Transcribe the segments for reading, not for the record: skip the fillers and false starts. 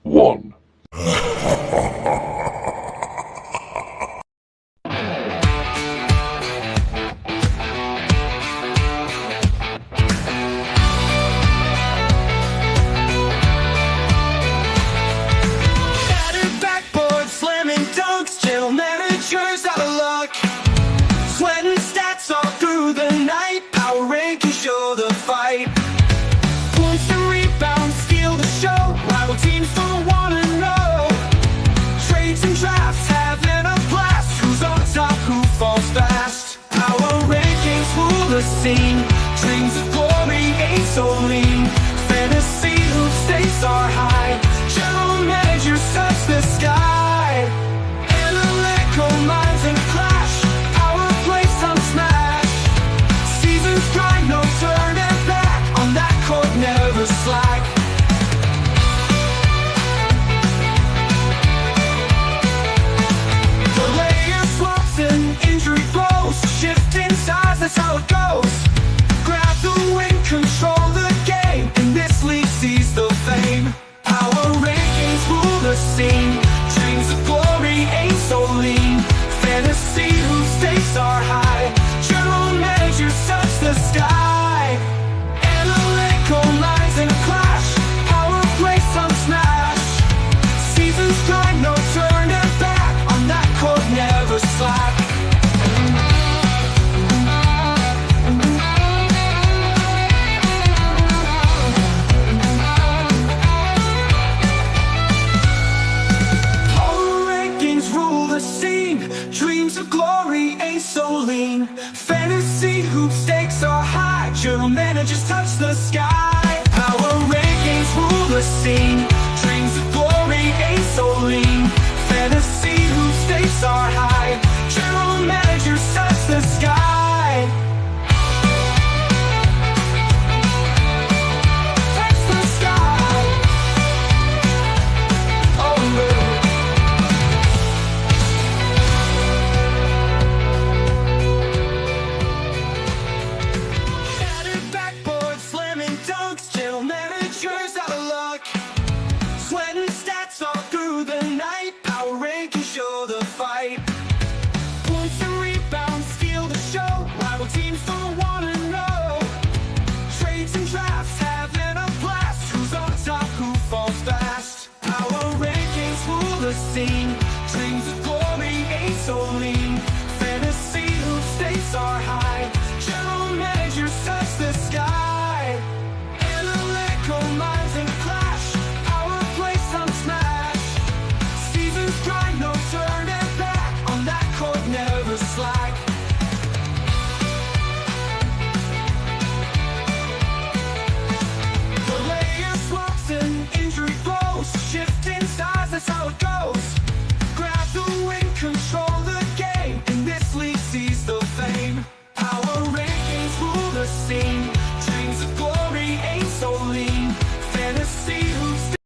1. Dreams of glory ain't so lean. Fantasy whose stakes are high. General managers touch the sky. Analytical minds in clash. Power plays some smash. Seasons grind, no turning back. On that court, never slack. The layer swaps and injury blows. Shifting sides, that's how it goes. Control the game, and this league sees the fame. Power rankings rule the scene. Dreams of glory ain't so lean. Fantasy whose stakes are high. General managers touch the sky. Analytical minds in a clash. Power play some smash. Seasons grind, no turning back. On that court, never slack. Dreams of glory ain't so lean. Fantasy hoop stakes are high. General managers touch the sky. Power rankings rule the scene. Dreams of glory ain't so lean. Fantasy hoop stakes are high. General managers touch the sky. Touch the sky. Oh no. Dreams of glory ain't so lean. Fantasy whose stakes are high. General managers touch the sky. Analytical minds in clash. Power play some smash. Seasons grind, no turning back. On that court, never slack. The layer swaps and injury blows. Shifting sides, that's how it goes. Control the game, and this league sees the fame. Power rankings rule the scene. Dreams of glory ain't so lean. Fantasy who's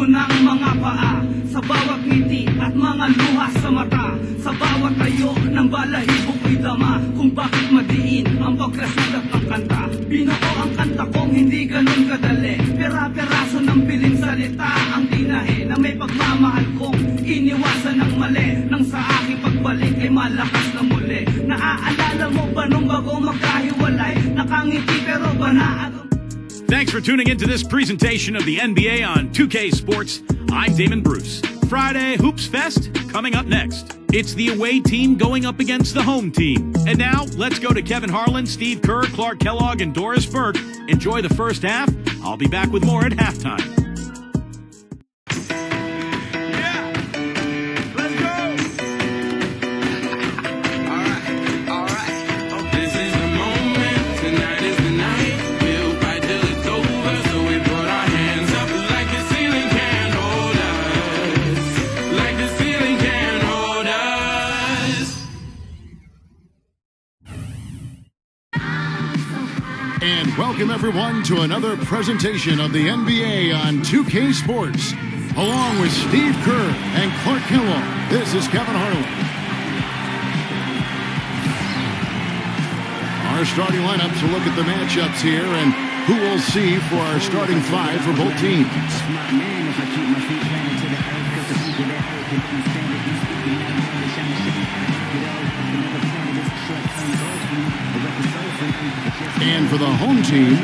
ng mga paa, sa bawat ngiti at mga luha sa mata, sa bawat tayo ng balahibo ko'y dama, kung bakit madiin ang pagkasulat ng kanta. Binuo ang kanta kong hindi ganun kadali, pera-peraso ng piling salita ang tinahe, na may pagmamahal kong iniwasan ng mali, nang sa aking pagbalik ay malakas na muli. Naaalala mo ba nung bago magkahiwalay, nakangiti pero banaag Thanks for tuning into this presentation of the NBA on 2K Sports. I'm Damon Bruce. Friday Hoops Fest coming up next. It's the away team going up against the home team. And now, let's go to Kevin Harlan, Steve Kerr, Clark Kellogg, and Doris Burke. Enjoy the first half. I'll be back with more at halftime. Welcome, everyone, to another presentation of the NBA on 2K Sports. Along with Steve Kerr and Clark Kellogg, this is Kevin Harlan. Our starting lineup to look at the matchups here and who we'll see for our starting five for both teams. And for the home team,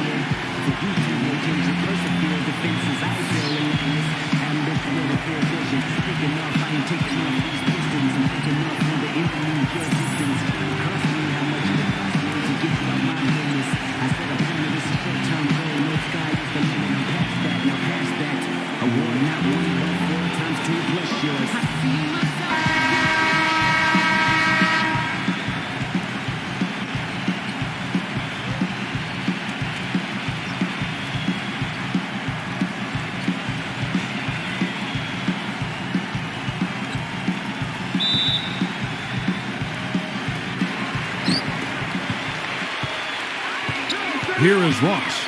here is Ross.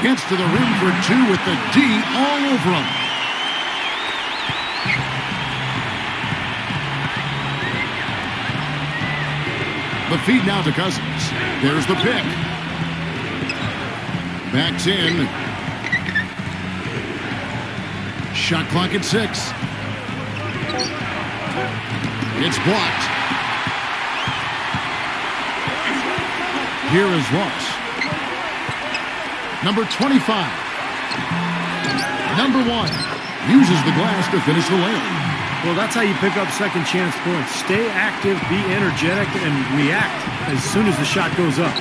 Gets to the rim for two with the D all over him. The feed now to Cousins. There's the pick. Backs in. Shot clock at 6. It's blocked. Here is Ross. Number 25. Number 1. Uses the glass to finish the layup. Well, that's how you pick up second chance points. Stay active, be energetic, and react as soon as the shot goes up.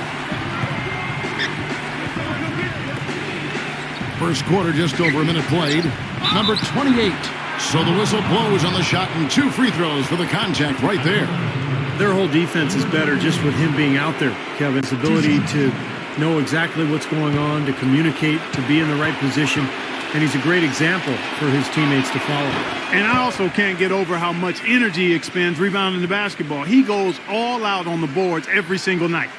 First quarter, just over a minute played. Number 28. So the whistle blows on the shot and 2 free throws for the contact right there. Their whole defense is better just with him being out there, Kevin. His ability to know exactly what's going on, to communicate, to be in the right position. And he's a great example for his teammates to follow. And I also can't get over how much energy he expends rebounding the basketball. He goes all out on the boards every single night.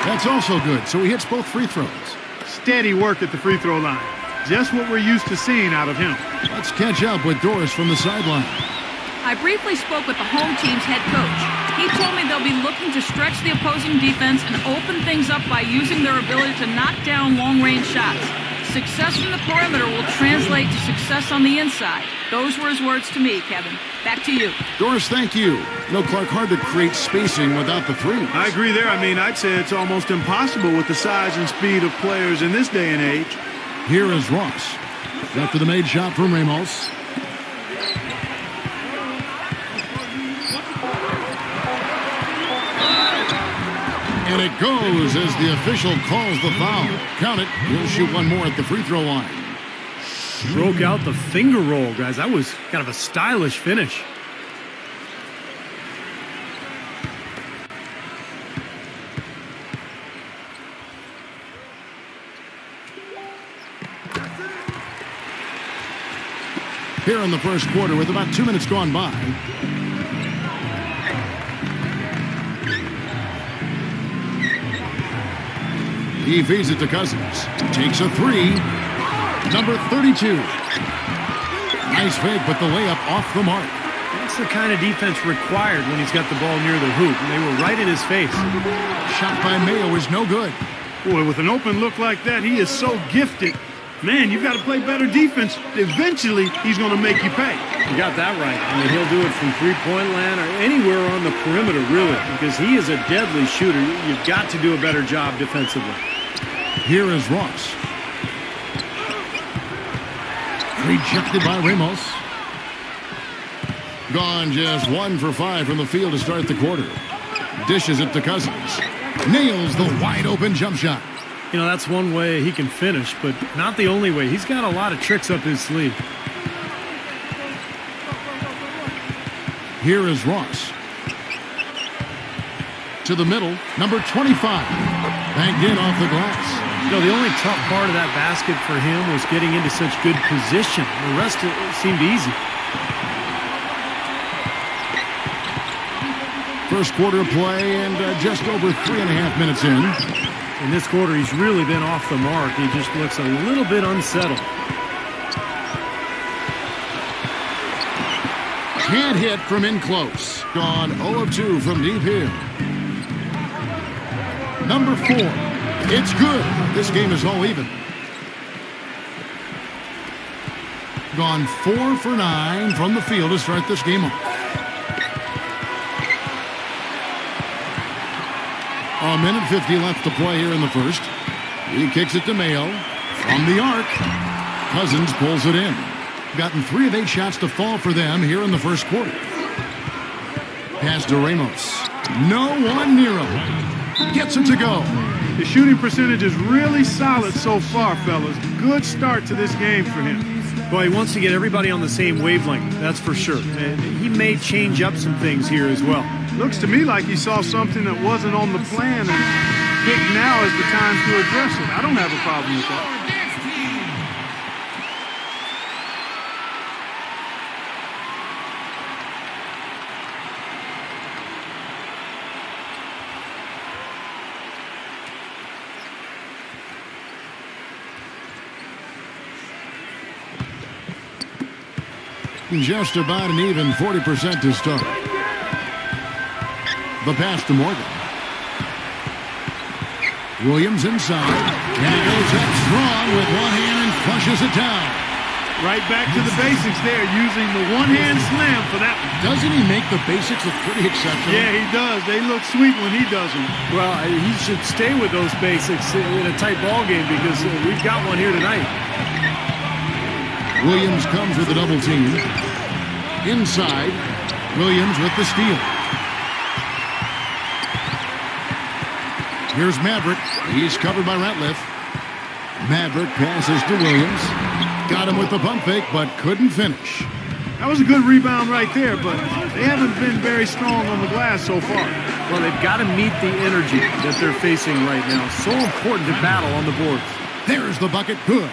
That's also good. So he hits both free throws. Steady work at the free throw line. Just what we're used to seeing out of him. Let's catch up with Doris from the sideline. I briefly spoke with the home team's head coach. He told me they'll be looking to stretch the opposing defense and open things up by using their ability to knock down long-range shots. Success from the perimeter will translate to success on the inside. Those were his words to me, Kevin. Back to you. Doris, thank you. No, Clark, hard to create spacing without the threes. I agree there. I mean, I'd say it's almost impossible with the size and speed of players in this day and age. Here is Ross. After the made shot from Ramos. And it goes as the official calls the foul. Count it. He'll shoot one more at the free throw line. Broke out the finger roll, guys. That was kind of a stylish finish. Here in the first quarter with about 2 minutes gone by. He feeds it to Cousins. Takes a 3. Number 32. Nice fake, but the layup off the mark. That's the kind of defense required when he's got the ball near the hoop. And they were right in his face. Shot by Mayo is no good. Boy, with an open look like that, he is so gifted. Man, you've got to play better defense. Eventually, he's going to make you pay. You got that right. I mean, he'll do it from three-point land or anywhere on the perimeter, really, because he is a deadly shooter. You've got to do a better job defensively. Here is Ross. Rejected by Ramos. Gone just 1 for 5 from the field to start the quarter. Dishes it to Cousins. Nails the wide-open jump shot. You know, that's one way he can finish, but not the only way. He's got a lot of tricks up his sleeve. Here is Ross. To the middle, number 25. Banked in off the glass. You know, the only tough part of that basket for him was getting into such good position. The rest seemed easy. First quarter of play and just over 3.5 minutes in. In this quarter, he's really been off the mark. He just looks a little bit unsettled. Can't hit from in close. Gone 0 of 2 from deep here. Number 4. It's good. This game is all even. Gone 4 for 9 from the field to start this game off. A minute 50 left to play here in the first. He kicks it to Mayo. From the arc, Cousins pulls it in. Gotten 3 of 8 shots to fall for them here in the first quarter. Pass to Ramos. No one near him. Gets it to go. The shooting percentage is really solid so far, fellas. Good start to this game for him. Boy, he wants to get everybody on the same wavelength, that's for sure. And he may change up some things here as well. Looks to me like he saw something that wasn't on the plan, and think now is the time to address it. I don't have a problem with that. Just about an even 40% to start. The pass to Morgan. Williams inside. And he goes up strong with one hand and flushes it down. Right back to the basics there, using the one-hand slam for that one. Doesn't he make the basics look pretty exceptional? Yeah, he does. They look sweet when he does them. Well, he should stay with those basics in a tight ball game because we've got one here tonight. Williams comes with a double team. Inside, Williams with the steal. Here's Maverick. He's covered by Ratliff. Maverick passes to Williams. Got him with the pump fake, but couldn't finish. That was a good rebound right there, but they haven't been very strong on the glass so far. Well, they've got to meet the energy that they're facing right now. So important to battle on the boards. There's the bucket. Good.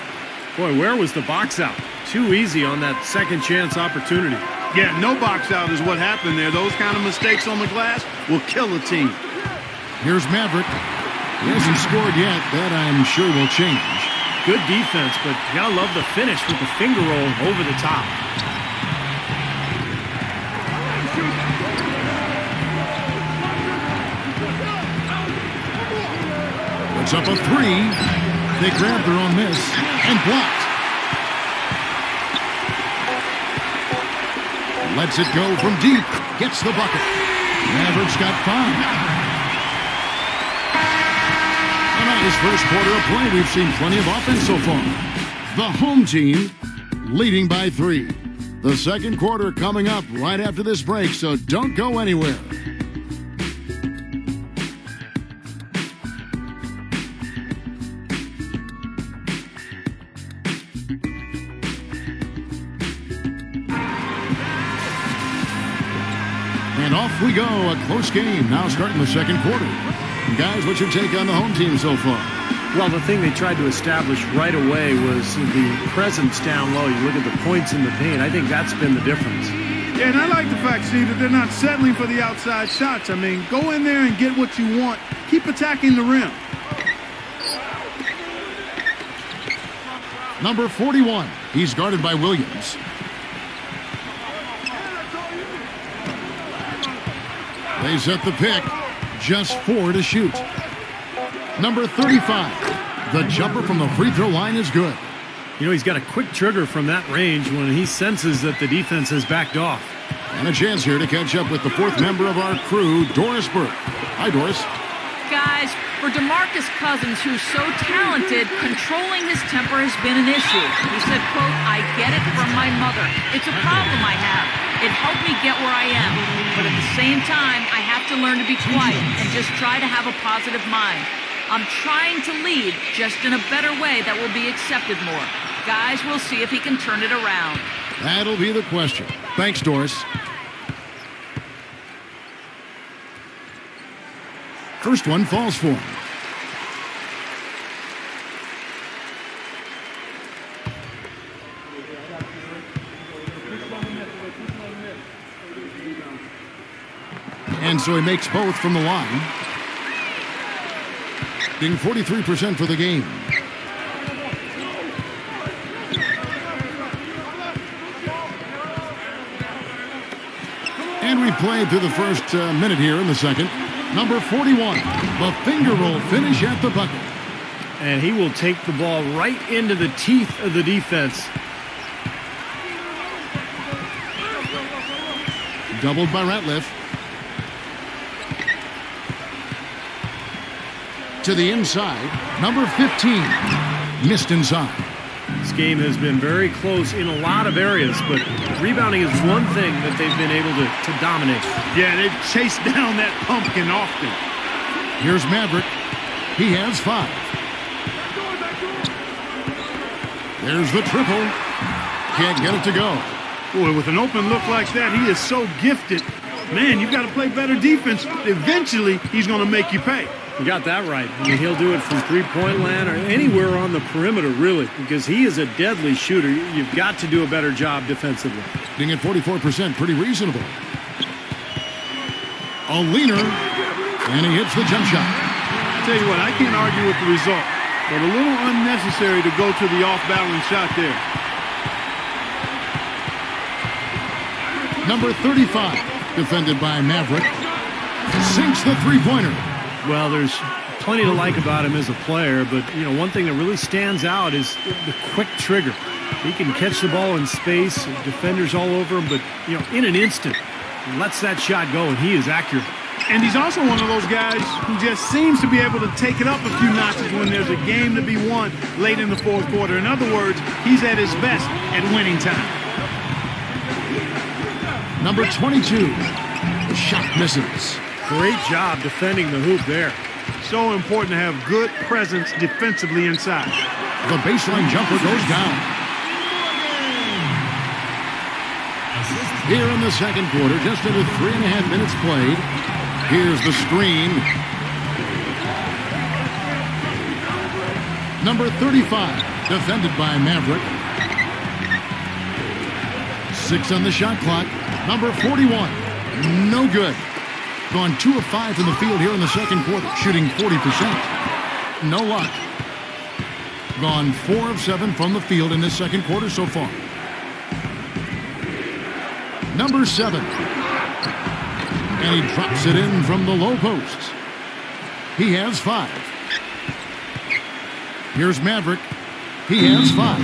Boy, where was the box out? Too easy on that second chance opportunity. Yeah, no box out is what happened there. Those kind of mistakes on the glass will kill a team. Here's Maverick. He hasn't scored yet. That I'm sure will change. Good defense, but you gotta love the finish with the finger roll over the top. It's up a 3. They grab their own miss and blocked. Lets it go from deep. Gets the bucket. Maverick's got 5. In his first quarter of play, we've seen plenty of offense so far. The home team leading by 3. The second quarter coming up right after this break, so don't go anywhere. And off we go, a close game now starting the second quarter. Guys, what's your take on the home team so far? Well, the thing they tried to establish right away was the presence down low. You look at the points in the paint. I think that's been the difference. Yeah, and I like the fact, Steve, that they're not settling for the outside shots. I mean, go in there and get what you want. Keep attacking the rim. Number 41. He's guarded by Williams. They set the pick. Just 4 to shoot. Number 35. The jumper from the free throw line is good. You know, he's got a quick trigger from that range when he senses that the defense has backed off. And a chance here to catch up with the fourth member of our crew, Doris Burke. Hi, Doris. Guys, for DeMarcus Cousins, who's so talented, controlling his temper has been an issue. He said, quote, "I get it from my mother. It's a problem I have. It helped me get where I am. But at the same time, I have to learn to be quiet and just try to have a positive mind. I'm trying to lead, just in a better way that will be accepted more. Guys, we'll see if he can turn it around." That'll be the question. Thanks, Doris. First one falls for him. And so he makes both from the line. Being 43% for the game. And we played through the first minute here in the second. Number 41, the finger roll finish at the bucket. And he will take the ball right into the teeth of the defense. Doubled by Ratliff. To the inside, number 15, missed inside. This game has been very close in a lot of areas, but rebounding is one thing that they've been able to dominate. Yeah, they've chased down that pumpkin often. Here's Maverick. He has 5. There's the triple. Can't get it to go. Boy, with an open look like that, he is so gifted. Man, you've got to play better defense. Eventually, he's going to make you pay. You got that right. I mean, he'll do it from three-point land or anywhere on the perimeter, really, because he is a deadly shooter. You've got to do a better job defensively. Being at 44%, pretty reasonable. A leaner, and he hits the jump shot. I tell you what, I can't argue with the result, but a little unnecessary to go to the off-balance shot there. Number 35, defended by Maverick, sinks the three-pointer. Well, there's plenty to like about him as a player, but, you know, one thing that really stands out is the quick trigger. He can catch the ball in space, defenders all over him, but, you know, in an instant, lets that shot go, and he is accurate. And he's also one of those guys who just seems to be able to take it up a few notches when there's a game to be won late in the fourth quarter. In other words, he's at his best at winning time. Number 22, the shot misses. Great job defending the hoop there. So important to have good presence defensively inside. The baseline jumper goes down. Here in the second quarter, just under 3.5 minutes played. Here's the screen. Number 35, defended by Maverick. 6 on the shot clock. Number 41, no good. Gone 2 of 5 from the field here in the second quarter, shooting 40%. No luck. Gone 4 of 7 from the field in this second quarter so far. Number 7. And he drops it in from the low post. He has 5. Here's Maverick. He has 5.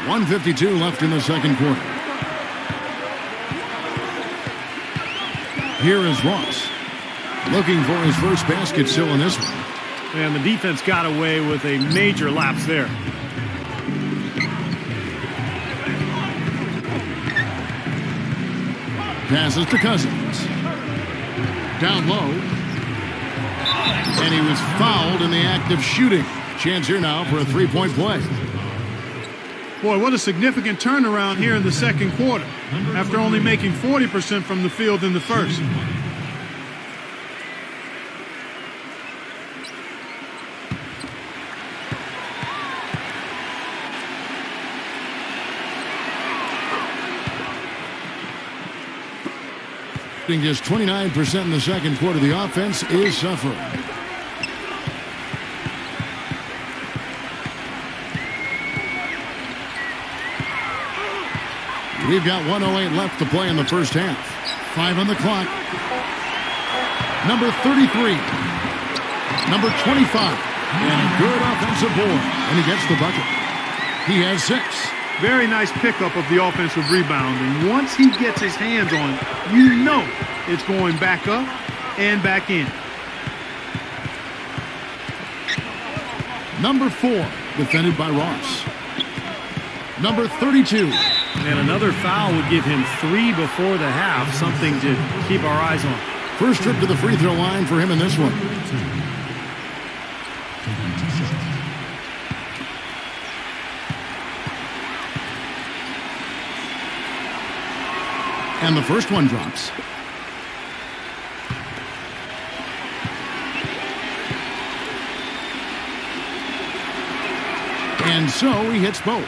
.152 left in the second quarter. Here is Ross, looking for his first basket still in this one. And the defense got away with a major lapse there. Passes to Cousins. Down low. And he was fouled in the act of shooting. Chance here now for a three-point play. Boy, what a significant turnaround here in the second quarter after only making 40% from the field in the first. shooting just 29% in the second quarter. The offense is suffering. We've got 1:08 left to play in the first half. 5 on the clock. Number 33. Number 25. And a good offensive board. And he gets the bucket. He has 6. Very nice pickup of the offensive rebound. And once he gets his hands on it, you know it's going back up and back in. Number 4. Defended by Ross. Number 32. And another foul would give him 3 before the half, something to keep our eyes on. First trip to the free throw line for him in this one. And the first one drops. And so he hits both.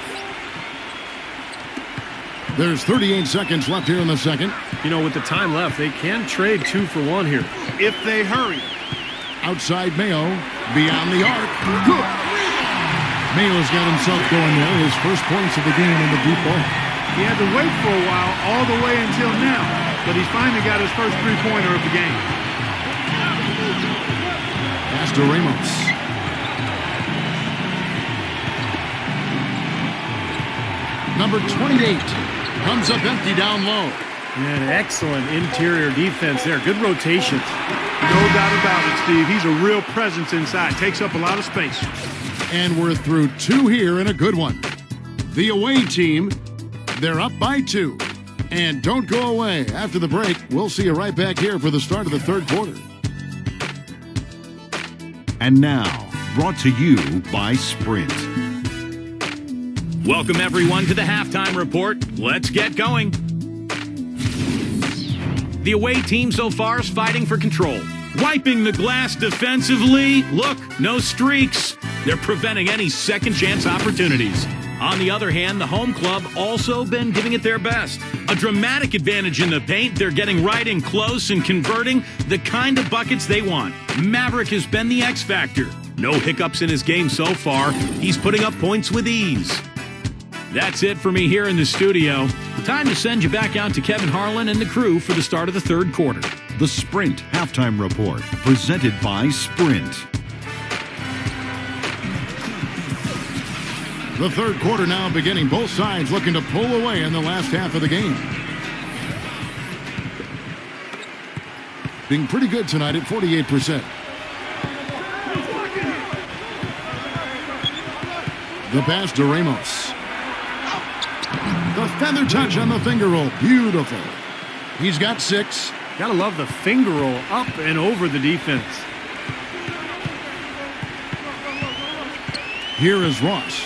There's 38 seconds left here in the second. You know, with the time left, they can trade 2 for 1 here. If they hurry. Outside Mayo, beyond the arc. Good. Mayo's got himself going there. His first points of the game in the deep ball. He had to wait for a while, all the way until now. But he's finally got his first three-pointer of the game. Pass to Ramos. Number 28 comes up empty down low. And excellent interior defense there. Good rotations. No doubt about it, Steve. He's a real presence inside. Takes up a lot of space. And we're through 2 here in a good one. The away team, they're up by 2. And don't go away. After the break, we'll see you right back here for the start of the third quarter. And now, brought to you by Sprint. Welcome, everyone, to the halftime report. Let's get going. The away team so far is fighting for control. Wiping the glass defensively. Look, no streaks. They're preventing any second chance opportunities. On the other hand, the home club also been giving it their best. A dramatic advantage in the paint. They're getting right in close and converting the kind of buckets they want. Maverick has been the X factor. No hiccups in his game so far. He's putting up points with ease. That's it for me here in the studio. Time to send you back out to Kevin Harlan and the crew for the start of the third quarter. The Sprint Halftime Report, presented by Sprint. The third quarter now beginning. Both sides looking to pull away in the last half of the game. Being pretty good tonight at 48%. The pass to Ramos. The feather touch on the finger roll. Beautiful. He's got 6. Gotta love the finger roll up and over the defense. Here is Ross.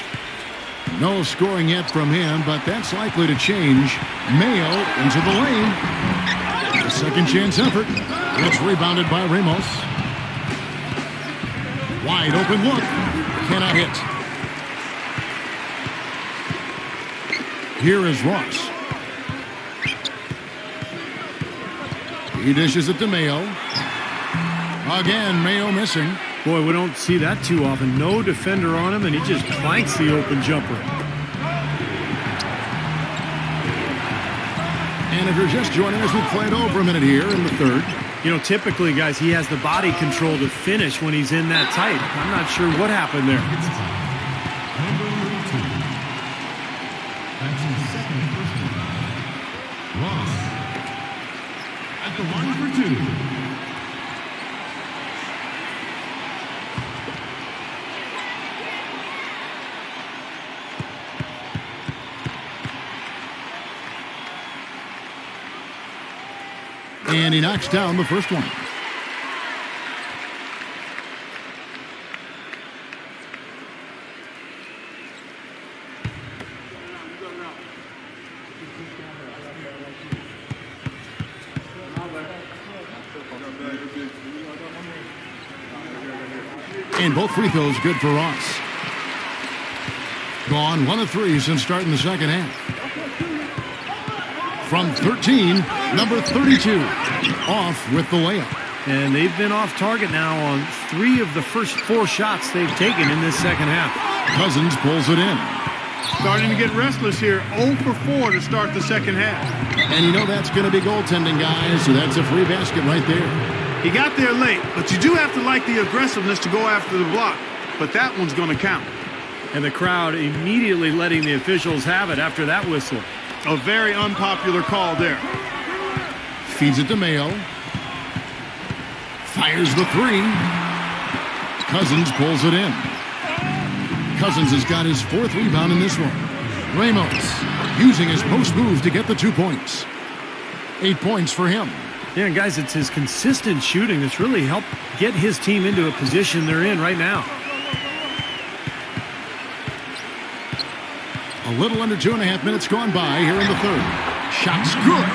No scoring yet from him, but that's likely to change. Mayo into the lane. A second chance effort. It's rebounded by Ramos. Wide open look. Cannot hit. Here is Ross. He dishes it to Mayo. Again, Mayo missing. Boy, we don't see that too often. No defender on him, and he just clanks the open jumper. And if you're just joining us, we've played over a minute here in the third. You know, typically, guys, he has the body control to finish when he's in that tight. I'm not sure what happened there. Ross at the line for 2. And he knocks down the first one. And both free throws good for Ross. Gone 1 of 3 since starting the second half. From 13, number 32, off with the layup. And they've been off target now on 3 of the first 4 shots they've taken in this second half. Cousins pulls it in. Starting to get restless here. 0 for 4 to start the second half. And you know that's going to be goaltending, guys, so that's a free basket right there. He got there late, but you do have to like the aggressiveness to go after the block. But that one's going to count. And the crowd immediately letting the officials have it after that whistle. A very unpopular call there. Feeds it to Mayo. Fires the 3. Cousins pulls it in. Cousins has got his 4th rebound in this one. Ramos using his post move to get the 2 points. 8 points for him. Yeah, and guys, it's his consistent shooting that's really helped get his team into a position they're in right now. A little under 2.5 minutes gone by here in the third. Shot's good.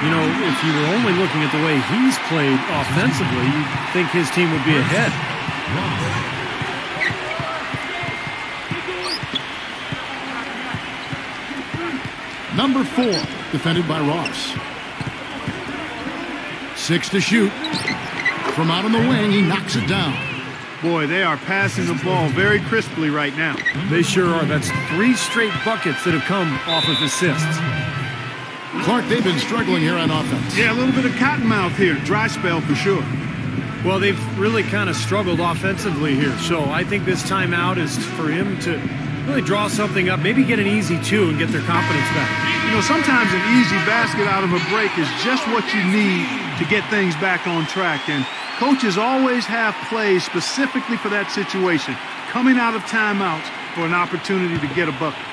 You know, if you were only looking at the way he's played offensively, you'd think his team would be ahead. Number 4, defended by Ross. 6 to shoot. From out on the wing, he knocks it down. Boy, they are passing the ball very crisply right now. They sure are. That's 3 straight buckets that have come off of assists. Clark, they've been struggling here on offense. Yeah, a little bit of cottonmouth here. Dry spell for sure. Well, they've really kind of struggled offensively here. So I think this timeout is for him to really draw something up, maybe get an easy 2 and get their confidence back. You know, sometimes an easy basket out of a break is just what you need to get things back on track. And coaches always have plays specifically for that situation, coming out of timeouts for an opportunity to get a bucket.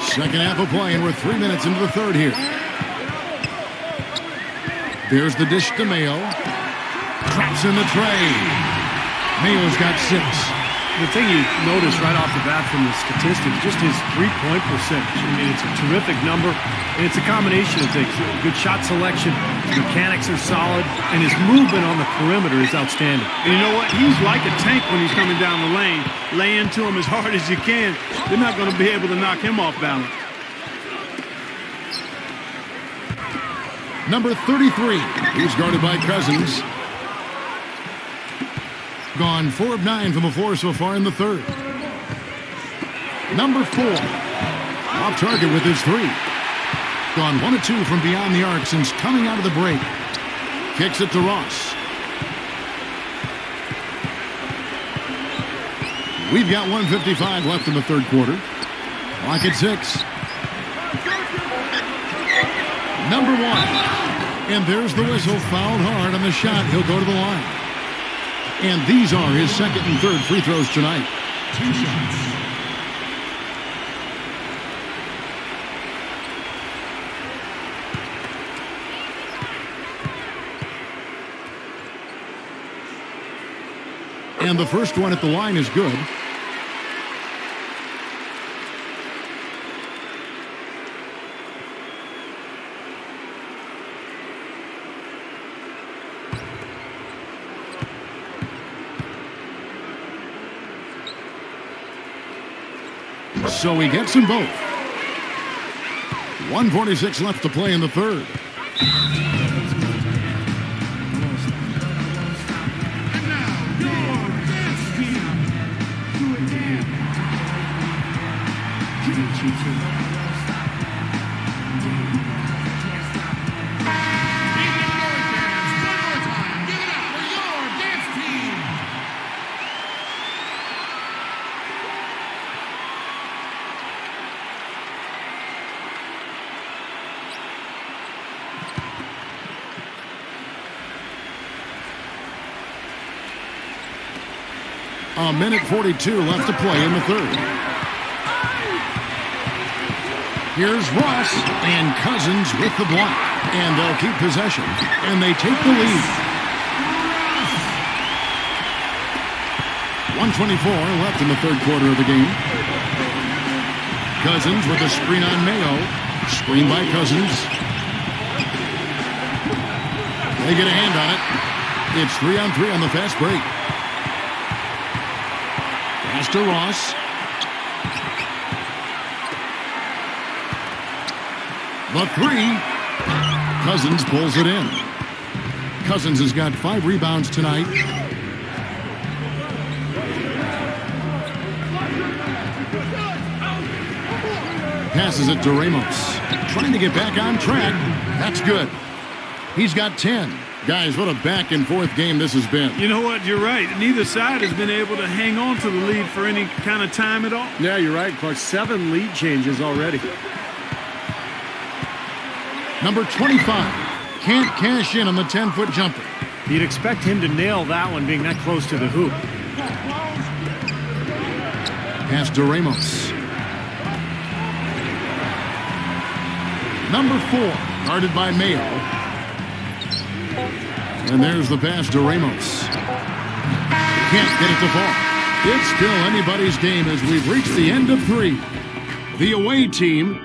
Second half of play, and we're 3 minutes into the third here. There's the dish to Mayo. Traps in the tray. Mayo's got 6. The thing you notice right off the bat from the statistics, just his three-point percentage. I mean, it's a terrific number, and it's a combination of things. Good shot selection, his mechanics are solid, and his movement on the perimeter is outstanding. And you know what? He's like a tank when he's coming down the lane. Lay into him as hard as you can. They're not going to be able to knock him off balance. Number 33, he's guarded by Cousins. Gone 4 of 9 from the floor so far in the third. Number 4, off target with his 3. Gone 1 of 2 from beyond the arc since coming out of the break. Kicks it to Ross. We've got 1:55 left in the third quarter. Clock at 6. Number 1. And there's the whistle. Fouled hard on the shot. He'll go to the line. And these are his second and third free throws tonight. 2 shots. And the first one at the line is good. So he gets them both. 1:46 left to play in the third. A minute 42 left to play in the third. Here's Ross and Cousins with the block. And they'll keep possession. And they take the lead. 1:24 left in the third quarter of the game. Cousins with a screen on Mayo. Screen by Cousins. They get a hand on it. It's 3-on-3 on the fast break. Pass to Ross. The three. Cousins pulls it in. Cousins has got 5 rebounds tonight. Passes it to Ramos. Trying to get back on track. That's good. He's got 10. Guys, what a back-and-forth game this has been. You know what? You're right. Neither side has been able to hang on to the lead for any kind of time at all. Yeah, you're right, Clark. 7 lead changes already. Number 25. Can't cash in on the 10-foot jumper. You'd expect him to nail that one being that close to the hoop. Pass to Ramos. Number 4. Guarded by Mayo. And there's the pass to Ramos. Can't get it to fall. It's still anybody's game as we've reached the end of 3. The away team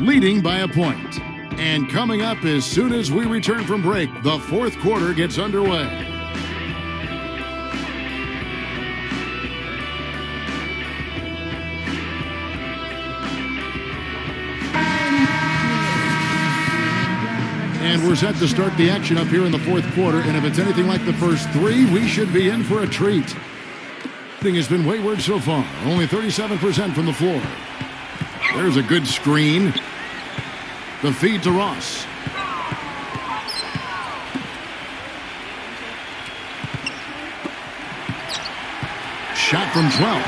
leading by a point. And coming up as soon as we return from break, the 4th quarter gets underway. And we're set to start the action up here in the 4th quarter. And if it's anything like the first 3, we should be in for a treat. Everything has been wayward so far. Only 37% from the floor. There's a good screen. The feed to Ross. Shot from 12.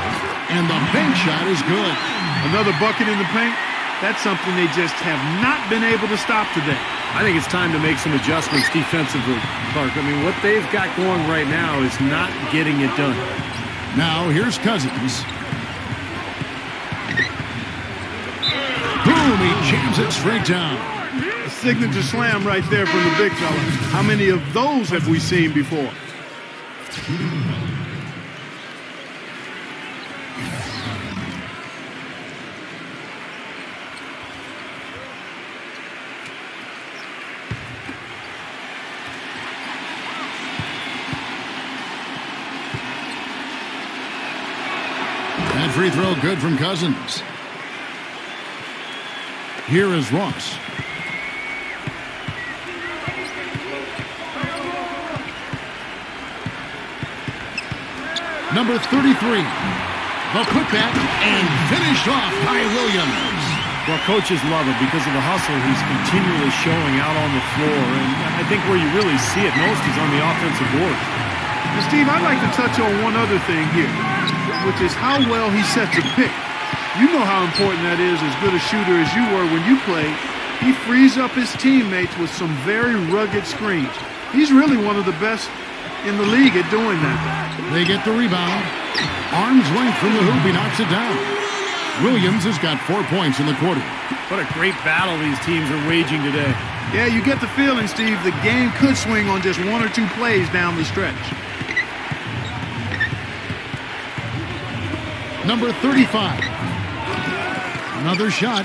And the bank shot is good. Another bucket in the paint. That's something they just have not been able to stop today. I think it's time to make some adjustments defensively, Clark. I mean, what they've got going right now is not getting it done. Now, here's Cousins. Boom, he jams it straight down. A signature slam right there from the big fella. How many of those have we seen before? That free throw good from Cousins. Here is Ross. Number 33. The putback and finished off by Williams. Well, coaches love it because of the hustle he's continually showing out on the floor. And I think where you really see it most is on the offensive board. Now, Steve, I'd like to touch on one other thing here, which is how well he sets a pick. You know how important that is, as good a shooter as you were when you played. He frees up his teammates with some very rugged screens. He's really one of the best in the league at doing that. They get the rebound. Arm's length from the hoop, he knocks it down. Williams has got 4 points in the quarter. What a great battle these teams are waging today. Yeah, you get the feeling, Steve, the game could swing on just 1 or 2 plays down the stretch. Number 35. Another shot.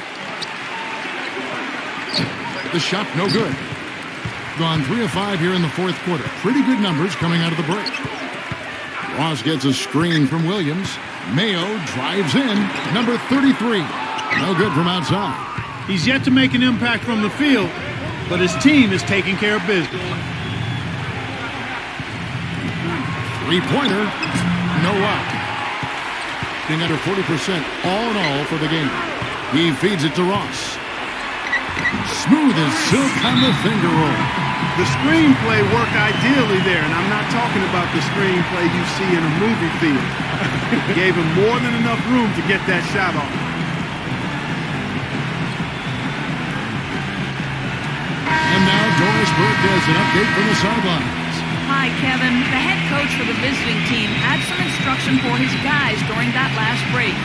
The shot no good. Gone 3 of 5 here in the 4th quarter. Pretty good numbers coming out of the break. Ross gets a screen from Williams. Mayo drives in. Number 33. No good from outside. He's yet to make an impact from the field, but his team is taking care of business. Three-pointer. No up. Being under 40% all in all for the game. He feeds it to Ross. Smooth as silk on the finger roll. The screenplay worked ideally there, and I'm not talking about the screenplay you see in a movie theater. Gave him more than enough room to get that shot off. And now Doris Burke does an update from the sidelines. Hi, Kevin. The head coach for the visiting team had some instruction for his guys during that last break.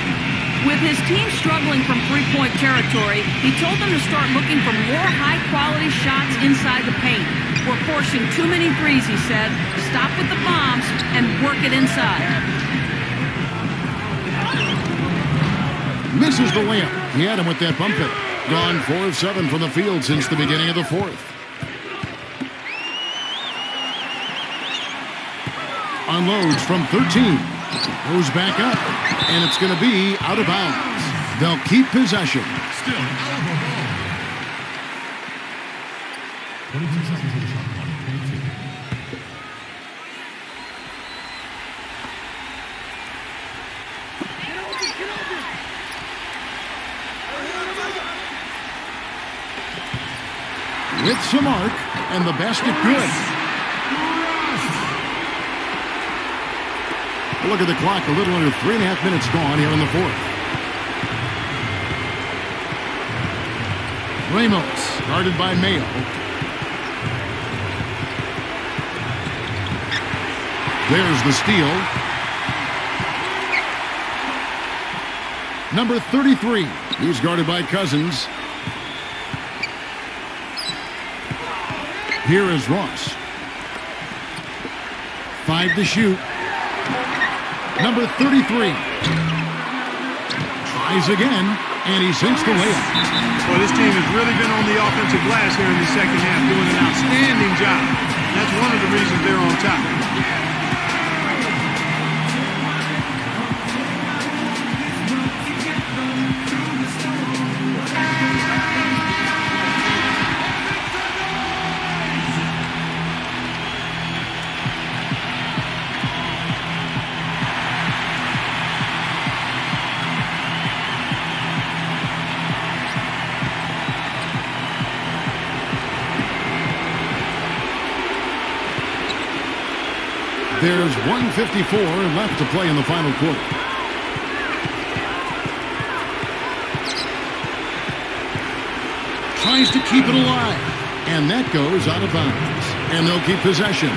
With his team struggling from three-point territory, he told them to start looking for more high-quality shots inside the paint. We're forcing too many threes, he said. Stop with the bombs and work it inside. Misses the layup. He had him with that bump it. Gone 4 of 7 from the field since the beginning of the 4th. Unloads from 13. Goes back up. And it's going to be out of bounds. They'll keep possession. Still out of the ball. With some arc, and the basket good. Look at the clock, a little under 3.5 minutes gone here in the fourth. Ramos, guarded by Mayo. There's the steal. Number 33, he's guarded by Cousins. Here is Ross. 5 to shoot. Number 33. Tries again, and he sinks the layup. Well, this team has really been on the offensive glass here in the second half, doing an outstanding job. That's one of the reasons they're on top. There's 1:54 left to play in the final quarter. Tries to keep it alive, and that goes out of bounds. And they'll keep possession.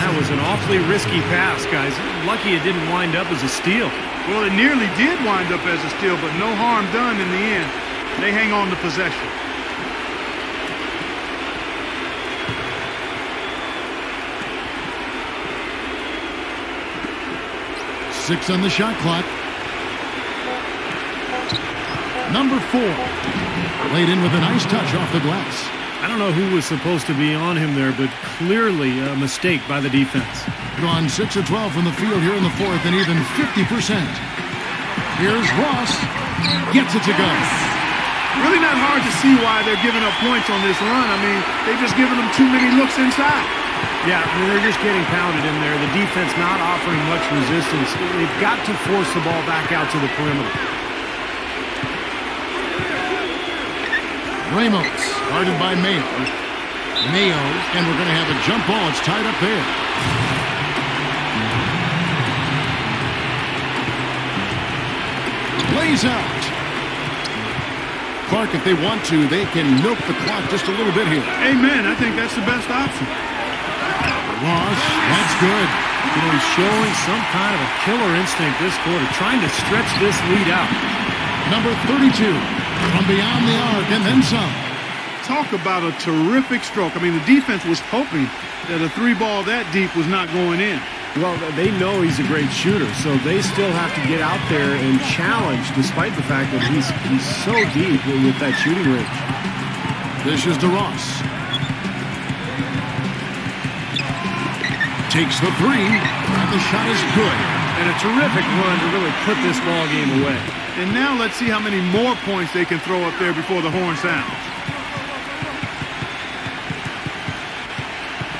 That was an awfully risky pass, guys. Lucky it didn't wind up as a steal. Well, it nearly did wind up as a steal, but no harm done in the end. They hang on to possession. Six on the shot clock. Number 4. Laid in with a nice touch off the glass. I don't know who was supposed to be on him there, but clearly a mistake by the defense. Gone 6 of 12 from the field here in the fourth, and even 50%. Here's Ross. Gets it to go. Really not hard to see why they're giving up points on this run. I mean, they've just given them too many looks inside. Yeah, I mean, they're just getting pounded in there. The defense not offering much resistance. They've got to force the ball back out to the perimeter. Ramos, guarded by Mayo. Mayo, and we're going to have a jump ball. It's tied up there. Lays out. Clark, if they want to, they can milk the clock just a little bit here. Amen. I think that's the best option. Ross, that's good. You know, he's showing some kind of a killer instinct this quarter, trying to stretch this lead out. Number 32, from beyond the arc, and then some. Talk about a terrific stroke. I mean, the defense was hoping that a 3-ball that deep was not going in. Well, they know he's a great shooter, so they still have to get out there and challenge, despite the fact that he's so deep with that shooting range. Dishes to Ross. Takes the 3, and the shot is good. And a terrific run to really put this ball game away. And now let's see how many more points they can throw up there before the horn sounds.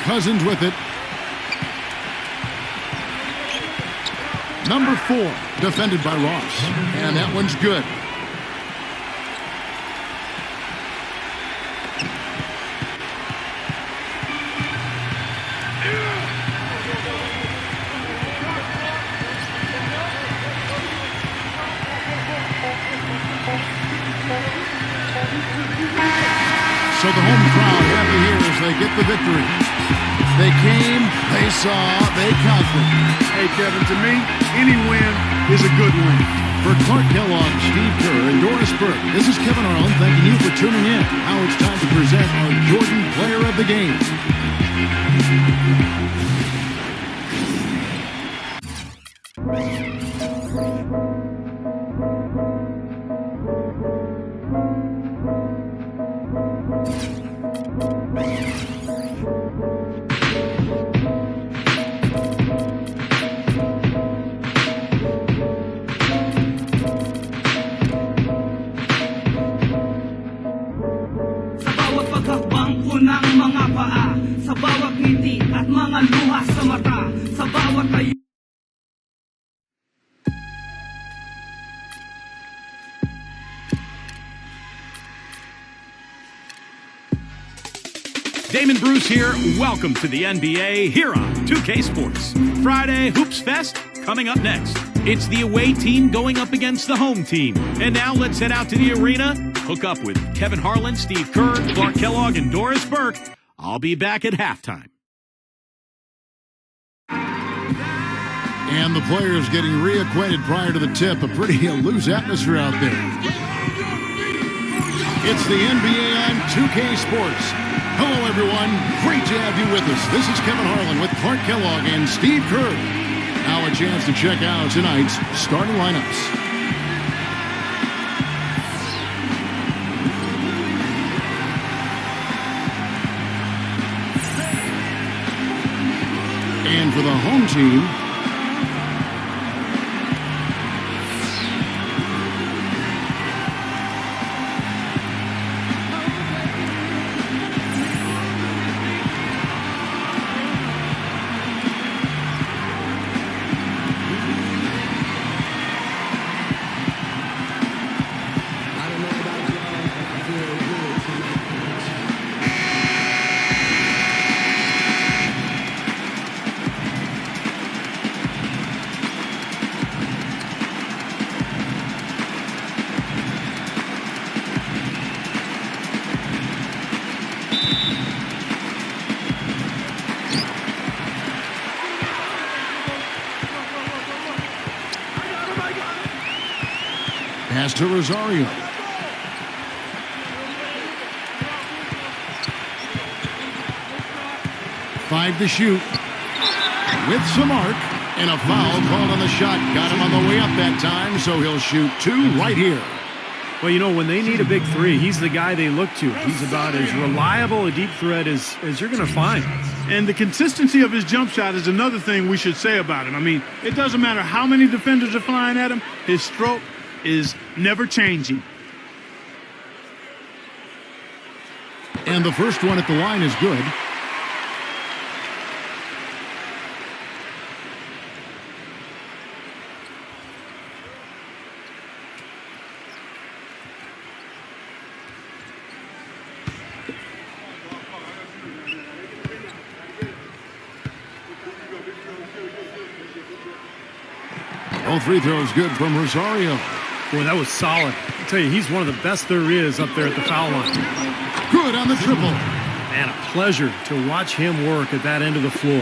Cousins with it. Number 4, defended by Ross. And that one's good. So the home crowd happy here as they get the victory. They came, they saw, they conquered. Hey, Kevin, to me, any win is a good win. For Clark Kellogg, Steve Kerr, and Doris Burke, this is Kevin Arlen thanking you for tuning in. Now it's time to present our Jordan Player of the Game. Sa bawat paghakbang ko ng mga luha sa mata sa bawat tayo. Damon Bruce here. Welcome to the NBA here on 2K Sports. Friday Hoops Fest coming up next. It's the away team going up against the home team. And now let's head out to the arena, hook up with Kevin Harlan, Steve Kerr, Clark Kellogg, and Doris Burke. I'll be back at halftime. And the players getting reacquainted prior to the tip. A pretty loose atmosphere out there. It's the NBA on 2K Sports. Hello, everyone. Great to have you with us. This is Kevin Harlan with Clark Kellogg and Steve Kerr. Now a chance to check out tonight's starting lineups. And for the home team, pass to Rosario. Five to shoot. With some arc. And a foul called on the shot. Got him on the way up that time, so he'll shoot two right here. Well, you know, when they need a big three, he's the guy they look to. He's about as reliable a deep threat as you're going to find. And the consistency of his jump shot is another thing we should say about him. I mean, it doesn't matter how many defenders are flying at him. His stroke is never changing. And the first one at the line is good. All free throws good from Rosario. Boy, that was solid. I tell you, he's one of the best there is up there at the foul line. Good on the triple. Man, a pleasure to watch him work at that end of the floor.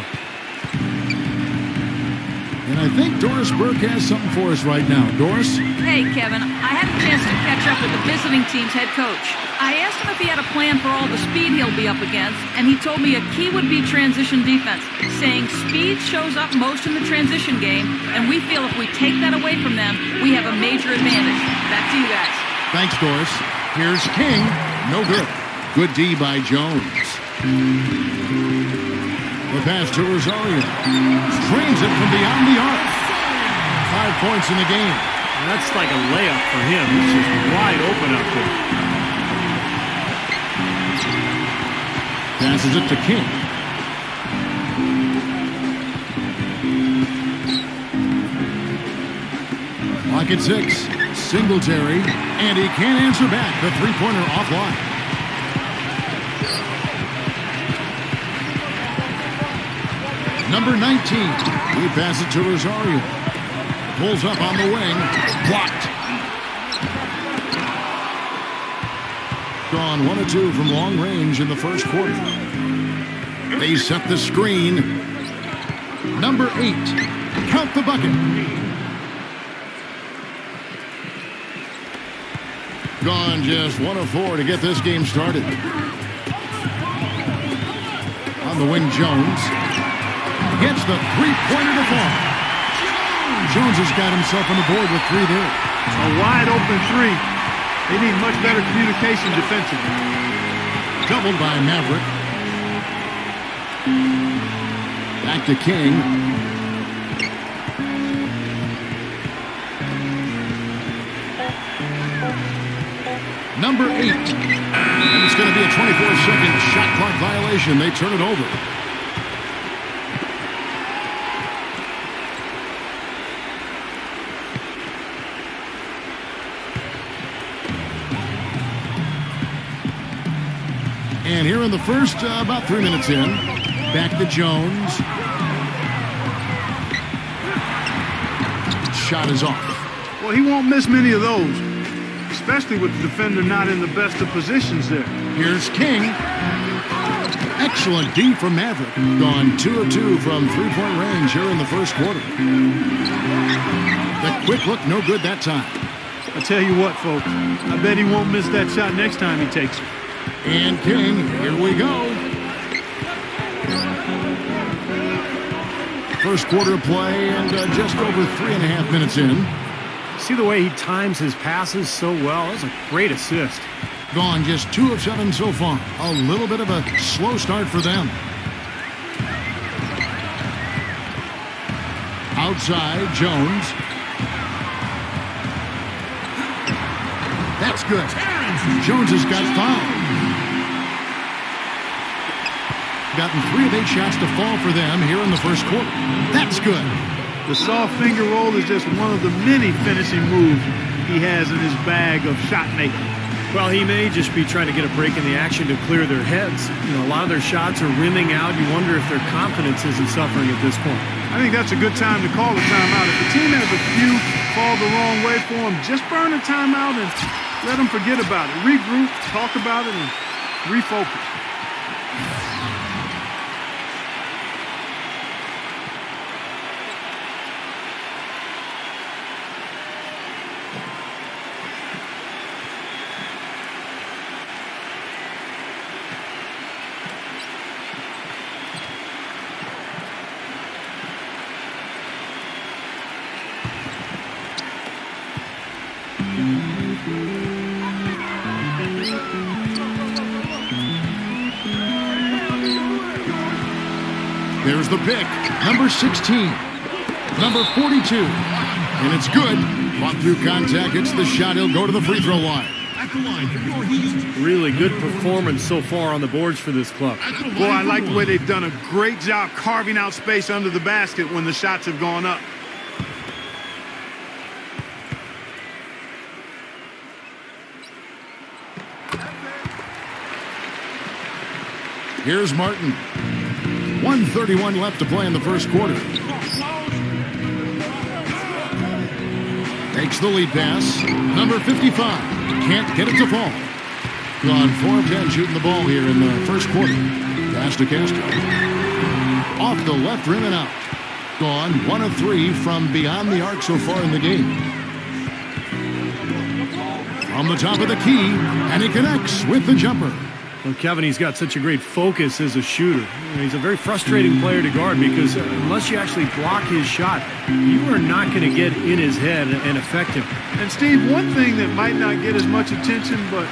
And I think Doris Burke has something for us right now. Doris? Hey, Kevin, I had a chance to catch up with the visiting team's head coach. I asked him if he had a plan for all the speed he'll be up against, and he told me a key would be transition defense, saying speed shows up most in the transition game, and we feel if we take that away from them, we have a major advantage. Back to you guys. Thanks, Doris. Here's King. No good. Good D by Jones. The pass to Rosario. Trains it from beyond the arc. 5 points in the game. And that's like a layup for him. He's just wide open up there. Passes it to King. Clock at 6. Singletary. And he can't answer back. The three-pointer offline. Number 19. He passes it to Rosario. Pulls up on the wing. Blocked. Gone 1 of 2 from long range in the first quarter. They set the screen. Number 8. Count the bucket. Gone just 1 of 4 to get this game started. On the wing, Jones. Gets the three-pointer to fall. Jones has got himself on the board with 3 there. A wide open three. They need much better communication defensively. Doubled by Maverick. Back to King. Number 8. And it's going to be a 24-second shot clock violation. They turn it over. And here in the first, about 3 minutes in, back to Jones. Shot is off. Well, he won't miss many of those, especially with the defender not in the best of positions there. Here's King. Excellent D from Maverick. Gone 2 of 2 from three-point range here in the first quarter. The quick look, no good that time. I tell you what, folks, I bet he won't miss that shot next time he takes it. And King, here we go. First quarter of play and just over 3.5 minutes in. See the way he times his passes so well? That's a great assist. Gone just 2 of 7 so far. A little bit of a slow start for them. Outside, Jones. That's good. Jones has got 5. Gotten 3 of 8 shots to fall for them here in the first quarter. That's good. The soft finger roll is just one of the many finishing moves he has in his bag of shot making. Well, he may just be trying to get a break in the action to clear their heads. You know, a lot of their shots are rimming out. You wonder if their confidence isn't suffering at this point. I think that's a good time to call a timeout. If the team has a few fall the wrong way for them, just burn a timeout and let them forget about it. Regroup, talk about it, and refocus. There's the pick. Number 16. Number 42. And it's good. Fought through contact. It's the shot. He'll go to the free throw line. Really good performance so far on the boards for this club. Boy, I like the way they've done a great job carving out space under the basket when the shots have gone up. Here's Martin. 1:31 left to play in the first quarter. Takes the lead pass. Number 55. Can't get it to fall. Gone 4 of 10 shooting the ball here in the first quarter. Pass to Castro. Off the left rim and out. Gone 1 of 3 from beyond the arc so far in the game. From the top of the key, and he connects with the jumper. Well, Kevin, he's got such a great focus as a shooter. You know, he's a very frustrating player to guard because unless you actually block his shot, you are not going to get in his head and affect him. And Steve, one thing that might not get as much attention, but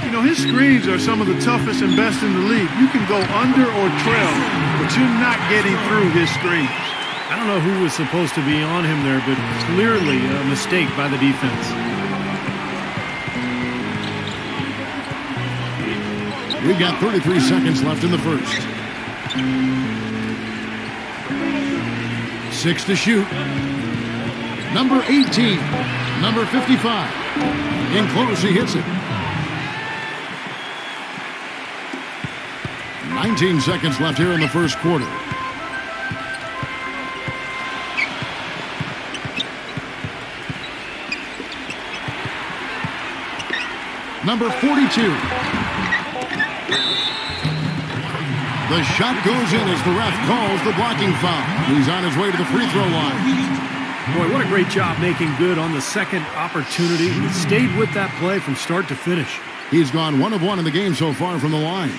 you know, his screens are some of the toughest and best in the league. You can go under or trail, but you're not getting through his screens. I don't know who was supposed to be on him there, but clearly a mistake by the defense. We've got 33 seconds left in the first. 6 to shoot. Number 18. Number 55. In close, he hits it. 19 seconds left here in the first quarter. Number 42. The shot goes in as the ref calls the blocking foul. He's on his way to the free throw line. Boy, what a great job making good on the second opportunity. He stayed with that play from start to finish. He's gone 1 of 1 in the game so far from the line.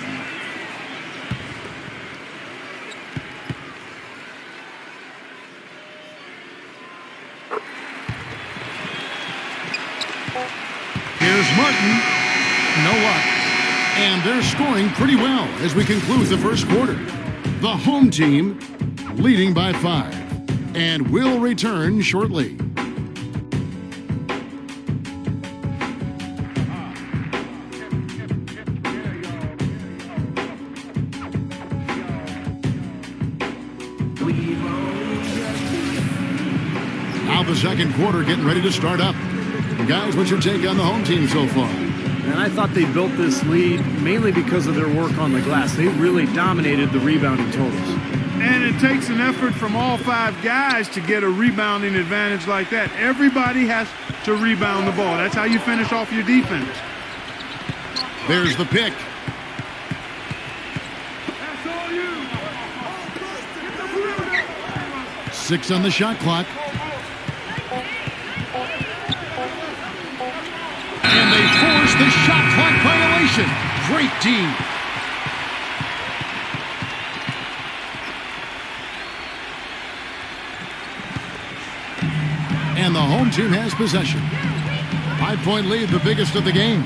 Here's Martin. No luck. And they're scoring pretty well as we conclude the first quarter. The home team leading by 5. And will return shortly. Now the second quarter getting ready to start up. Guys, what's your take on the home team so far? And I thought they built this lead mainly because of their work on the glass. They really dominated the rebounding totals. And it takes an effort from all 5 guys to get a rebounding advantage like that. Everybody has to rebound the ball. That's how you finish off your defense. There's the pick. That's all you. 6 on the shot clock. And they force the shot clock violation. Great D. And the home team has possession. 5-point lead, the biggest of the game.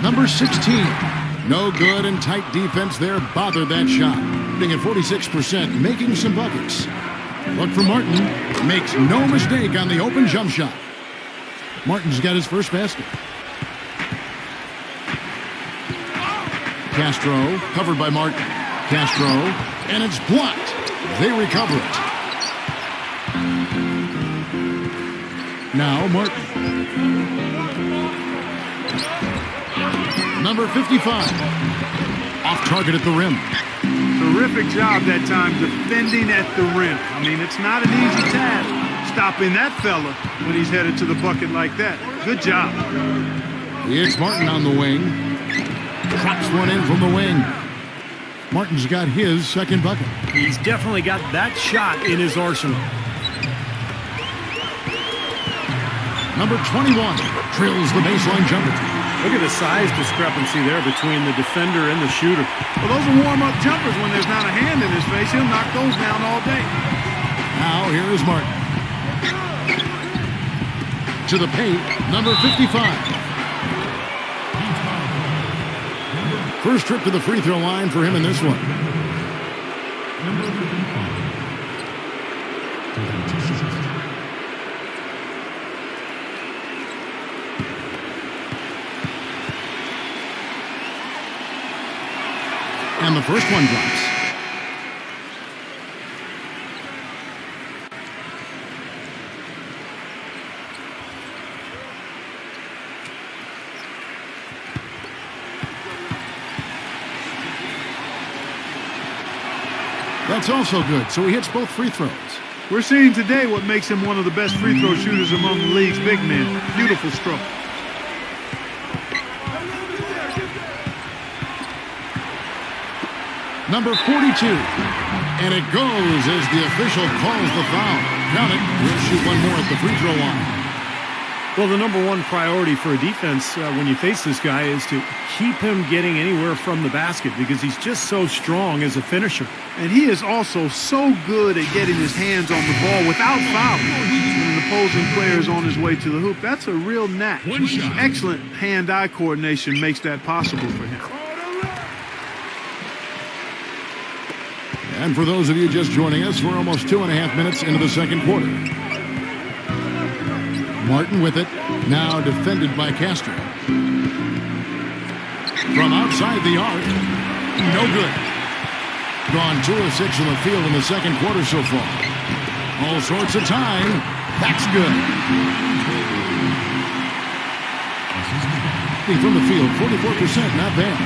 Number 16. No good and tight defense there. Bothered that shot. At 46%, making some buckets. Look for Martin. Makes no mistake on the open jump shot. Martin's got his first basket. Castro, covered by Martin. Castro, and it's blocked. They recover it. Now Martin. Number 55. Off target at the rim. Terrific job that time defending at the rim. I mean, it's not an easy task stopping that fella when he's headed to the bucket like that. Good job. It's Martin on the wing. Drops one in from the wing. Martin's got his second bucket. He's definitely got that shot in his arsenal. Number 21 drills the baseline jumper. Look at the size discrepancy there between the defender and the shooter. Well, those are warm-up jumpers. When there's not a hand in his face, he'll knock those down all day. Now here is Martin. To the paint, number 55. First trip to the free throw line for him in this one. And the first one drops. That's also good, so he hits both free throws. We're seeing today what makes him one of the best free throw shooters among the league's big men. Beautiful stroke. Number 42. And it goes as the official calls the foul. Count it. We'll shoot one more at the free throw line. Well, the number one priority for a defense when you face this guy is to keep him getting anywhere from the basket because he's just so strong as a finisher. And he is also so good at getting his hands on the ball without fouling. When an opposing player is on his way to the hoop, that's a real knack. One shot. Excellent hand-eye coordination makes that possible for him. And for those of you just joining us, we're almost 2.5 minutes into the second quarter. Martin with it, now defended by Castro. From outside the arc, no good. Gone 2 of 6 in the field in the second quarter so far. All sorts of time. That's good. From the field, 44%, not bad.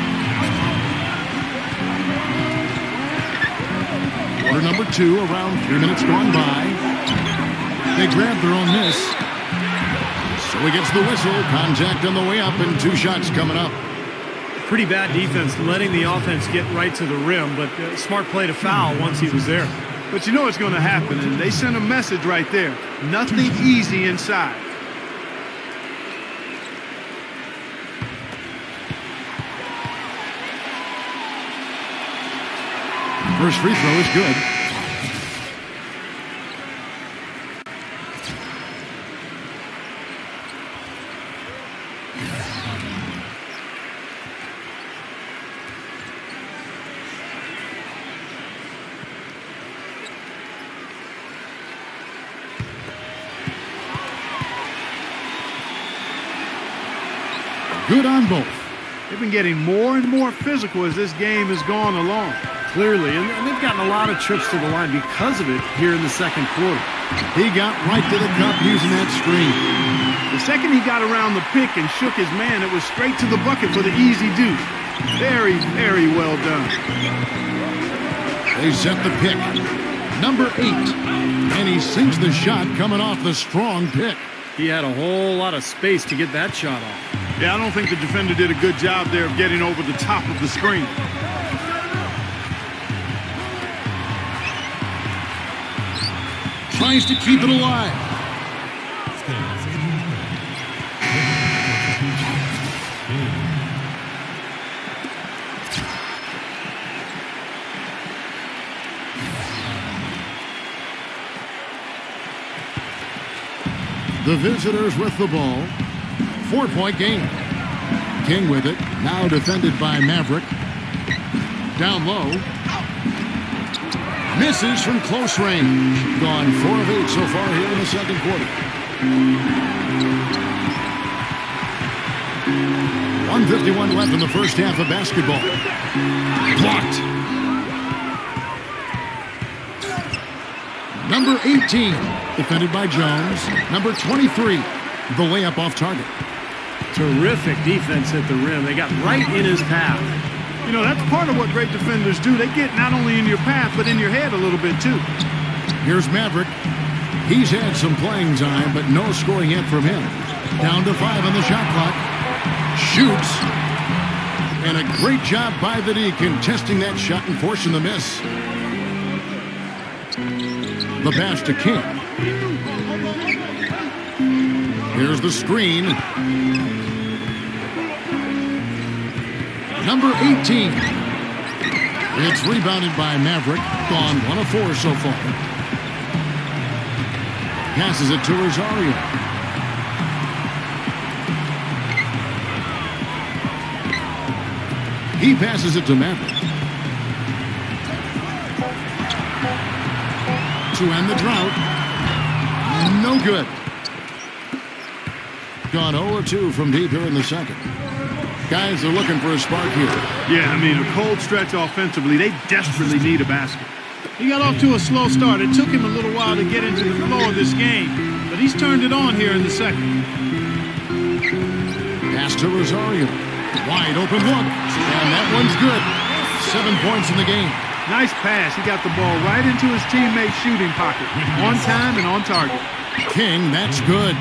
Quarter number 2, around 3 minutes gone by. They grab their own miss. So he gets the whistle. Contact on the way up and 2 shots coming up. Pretty bad defense letting the offense get right to the rim, but smart play to foul once he was there. But you know what's going to happen, and they send a message right there. Nothing easy inside. First free throw is good. Good on both. They've been getting more and more physical as this game has gone along. clearly, and they've gotten a lot of trips to the line because of it here in the second quarter. He got right to the cup using that screen. The second he got around the pick and shook his man, it was straight to the bucket for the easy deuce. Very, very well done. They set the pick. Number 8. And he sinks the shot coming off the strong pick. He had a whole lot of space to get that shot off. Yeah, I don't think the defender did a good job there of getting over the top of the screen. Tries to keep it alive. The visitors with the ball. 4-point game. King with it. Now defended by Maverick. Down low. Misses from close range. Gone 4 of 8 so far here in the second quarter. 1:51 left in the first half of basketball. Blocked. Number 18, defended by Jones. Number 23, the layup off target. Terrific defense at the rim. They got right in his path. You know, that's part of what great defenders do. They get not only in your path, but in your head a little bit, too. Here's Maverick. He's had some playing time, but no scoring yet from him. Down to 5 on the shot clock. Shoots. And a great job by the D contesting that shot and forcing the miss. The pass to King. Here's the screen. Number 18. It's rebounded by Maverick. Gone 1 of 4 so far. Passes it to Rosario. He passes it to Maverick. To end the drought. No good. Gone 0-2 from deep here in the second. Guys are looking for a spark here. Yeah, I mean, a cold stretch offensively. They desperately need a basket. He got off to a slow start. It took him a little while to get into the flow of this game, but he's turned it on here in the second. Pass to Rosario. Wide open look. And that one's good. 7 points in the game. Nice pass. He got the ball right into his teammate's shooting pocket. On time and on target. King, that's good.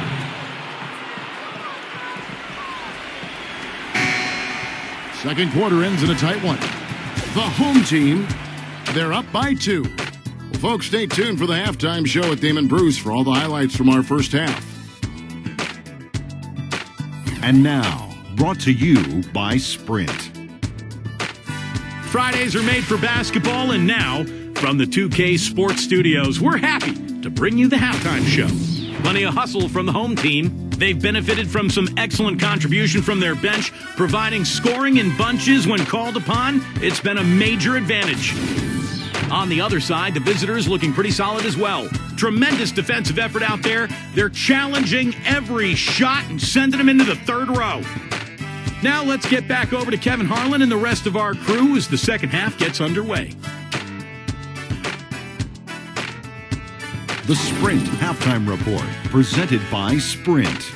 Second quarter ends in a tight one. The home team, they're up by 2. Well, folks, stay tuned for the halftime show with Damon Bruce for all the highlights from our first half. And now, brought to you by Sprint. Fridays are made for basketball, and now, from the 2K Sports Studios, we're happy to bring you the halftime show. Plenty of hustle from the home team. They've benefited from some excellent contribution from their bench, providing scoring in bunches when called upon. It's been a major advantage. On the other side, the visitors looking pretty solid as well. Tremendous defensive effort out there. They're challenging every shot and sending them into the third row. Now let's get back over to Kevin Harlan and the rest of our crew as the second half gets underway. The Sprint Halftime Report, presented by Sprint.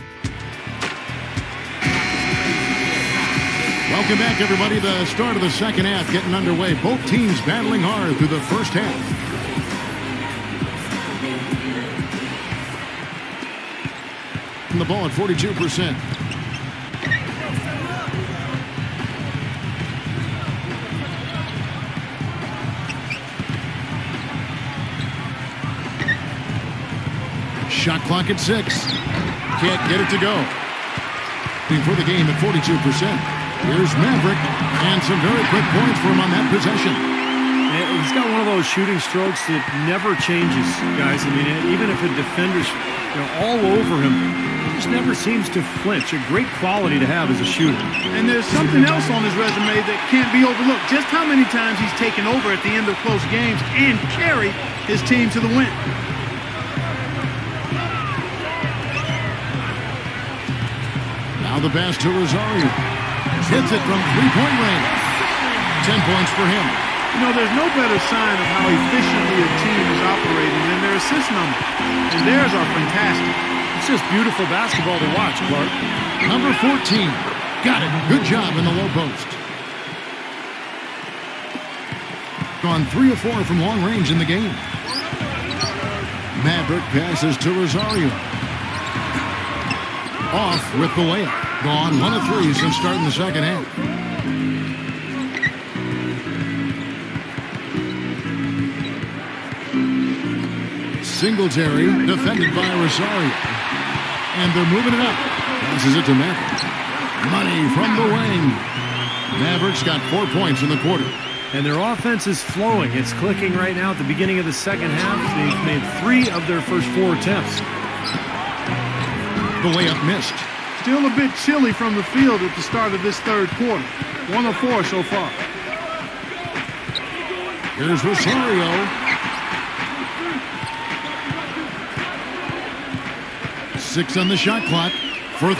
Welcome back, everybody. The start of the second half getting underway. Both teams battling hard through the first half. And the ball at 42%. Shot clock at 6. Can't get it to go. For the game at 42%. Here's Maverick. And some very quick points for him on that possession. He's got one of those shooting strokes that never changes, guys. I mean, even if a defender's all over him, he just never seems to flinch. A great quality to have as a shooter. And there's something else on his resume that can't be overlooked. Just how many times he's taken over at the end of close games and carried his team to the win. Now the pass to Rosario. Hits it from 3-point range. 10 points for him. You know, there's no better sign of how efficiently a team is operating than their assist numbers. And theirs are fantastic. It's just beautiful basketball to watch, Clark. Number 14. Got it. Good job in the low post. Gone 3 of 4 from long range in the game. Maverick passes to Rosario. Off with the layup. Gone 1 of 3 since starting the second half. Singletary defended by Rosario. And they're moving it up. Passes it to Maverick. Money from the wing. Mavericks got 4 points in the quarter. And their offense is flowing. It's clicking right now at the beginning of the second half. They've made 3 of their first 4 attempts. The layup missed. Still a bit chilly from the field at the start of this third quarter. 1 of 4 so far. Here's Rosario. Six on the shot clock for 3.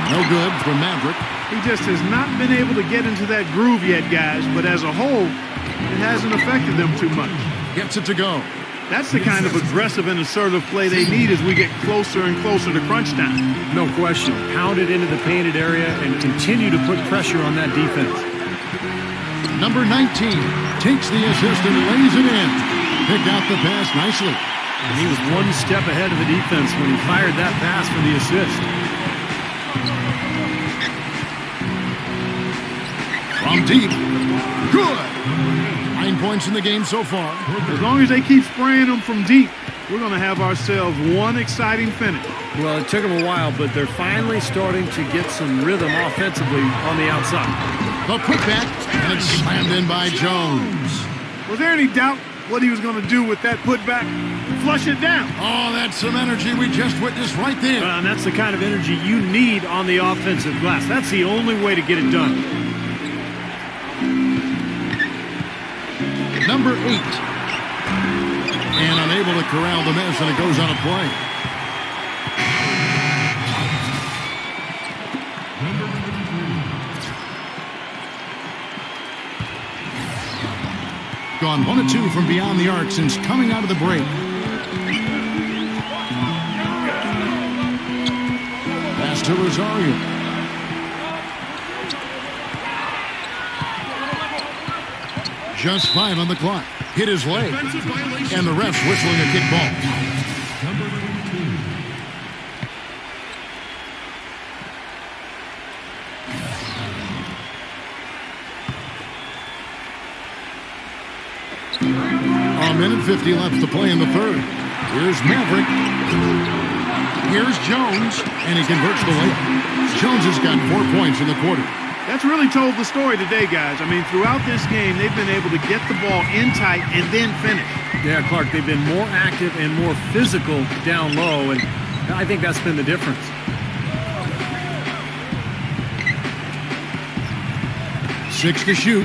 No good for Maverick. He just has not been able to get into that groove yet, guys. But as a whole, it hasn't affected them too much. Gets it to go. That's the kind of aggressive and assertive play they need as we get closer and closer to crunch time. No question. Pound it into the painted area and continue to put pressure on that defense. Number 19 takes the assist and lays it in. Picked out the pass nicely. And he was 1 step ahead of the defense when he fired that pass for the assist. From deep. Good. 9 points in the game so far. As long as they keep spraying them from deep, we're going to have ourselves one exciting finish. Well, it took them a while, but they're finally starting to get some rhythm offensively on the outside. The putback, and it's slammed in by Jones. Was there any doubt what he was going to do with that putback? Flush it down. Oh, that's some energy we just witnessed right there. And that's the kind of energy you need on the offensive glass. That's the only way to get it done. Number 8. And unable to corral the miss, and it goes on a play. Gone 1 of 2 from beyond the arc since coming out of the break. Pass to Rosario. Just 5 on the clock. Hit his leg. And the ref's whistling a kick ball. A minute 50 left to play in the third. Here's Maverick. Here's Jones. And he converts the layup. Jones has got 4 points in the quarter. That's really told the story today, guys. I mean, throughout this game, they've been able to get the ball in tight and then finish. Yeah, Clark, they've been more active and more physical down low, and I think that's been the difference. Six to shoot.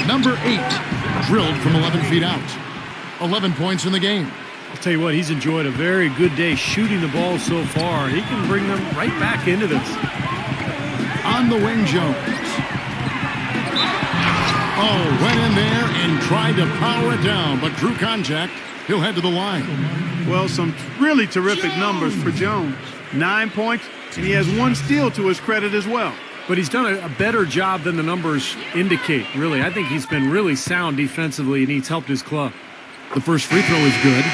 Number 8, drilled from 11 feet out. 11 points in the game. I'll tell you what, he's enjoyed a very good day shooting the ball so far. He can bring them right back into this. On the wing, Jones. Oh, went in there and tried to power it down, but drew contact. He'll head to the line. Well, some really terrific numbers for Jones. 9 points, and he has 1 steal to his credit as well. But he's done a better job than the numbers indicate, really. I think he's been really sound defensively, and he's helped his club. The first free throw is good.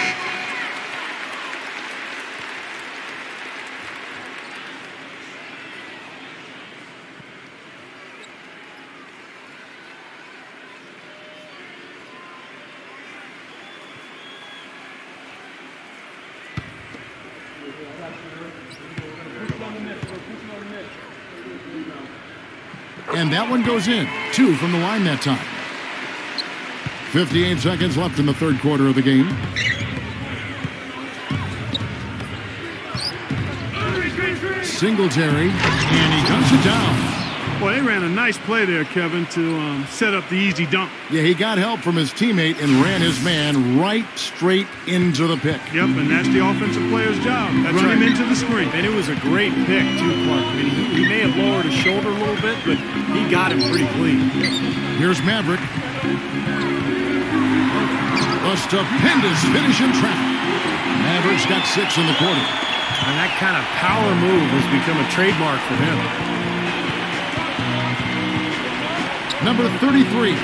And that one goes in. 2 from the line that time. 58 seconds left in the third quarter of the game. Singletary, and he guns it down. Boy, they ran a nice play there, Kevin, to set up the easy dunk. Yeah, he got help from his teammate and ran his man right straight into the pick. Yep, and that's the offensive player's job. Run him into the screen. And it was a great pick, too, Clark. I mean, he may have lowered his shoulder a little bit, but he got him pretty clean. Here's Maverick. A stupendous finish in traffic. Maverick's got 6 in the quarter. And that kind of power move has become a trademark for him. Number 33.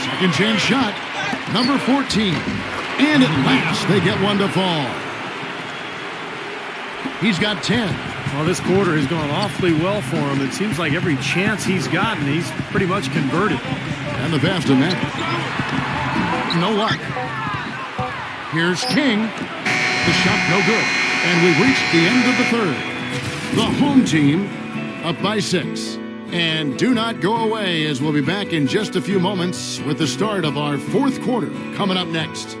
Second chance shot. Number 14. And at last, they get one to fall. He's got 10. Well, this quarter has gone awfully well for him. It seems like every chance he's gotten, he's pretty much converted. And the pass to Matt. No luck. Here's King. The shot no good. And we've reached the end of the third. The home team up by 6. And do not go away, as we'll be back in just a few moments with the start of our fourth quarter coming up next.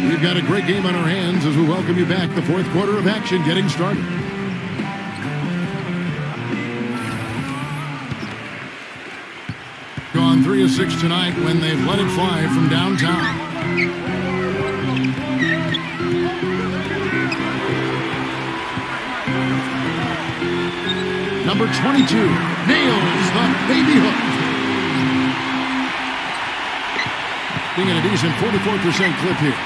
We've got a great game on our hands as we welcome you back. The fourth quarter of action getting started. Gone 3 of 6 tonight when they've let it fly from downtown. Number 22 nails the baby hook. Being at a decent 44% clip here.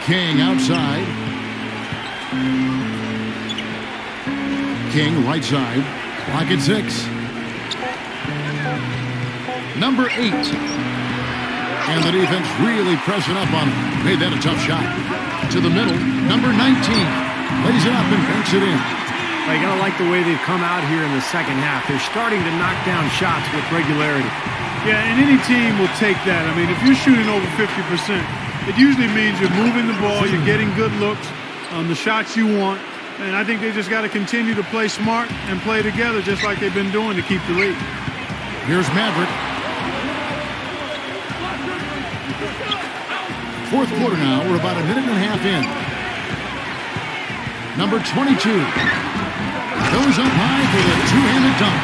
King outside. King right side. Clock at 6. Number 8. And the defense really pressing up on him. Made that a tough shot. To the middle. Number 19. Lays it up and banks it in. You got to like the way they've come out here in the second half. They're starting to knock down shots with regularity. Yeah, and any team will take that. I mean, if you're shooting over 50%, it usually means you're moving the ball, you're getting good looks on the shots you want. And I think they just got to continue to play smart and play together just like they've been doing to keep the lead. Here's Maverick. Fourth quarter now. We're about a minute and a half in. Number 22 goes up high for the two-handed dunk.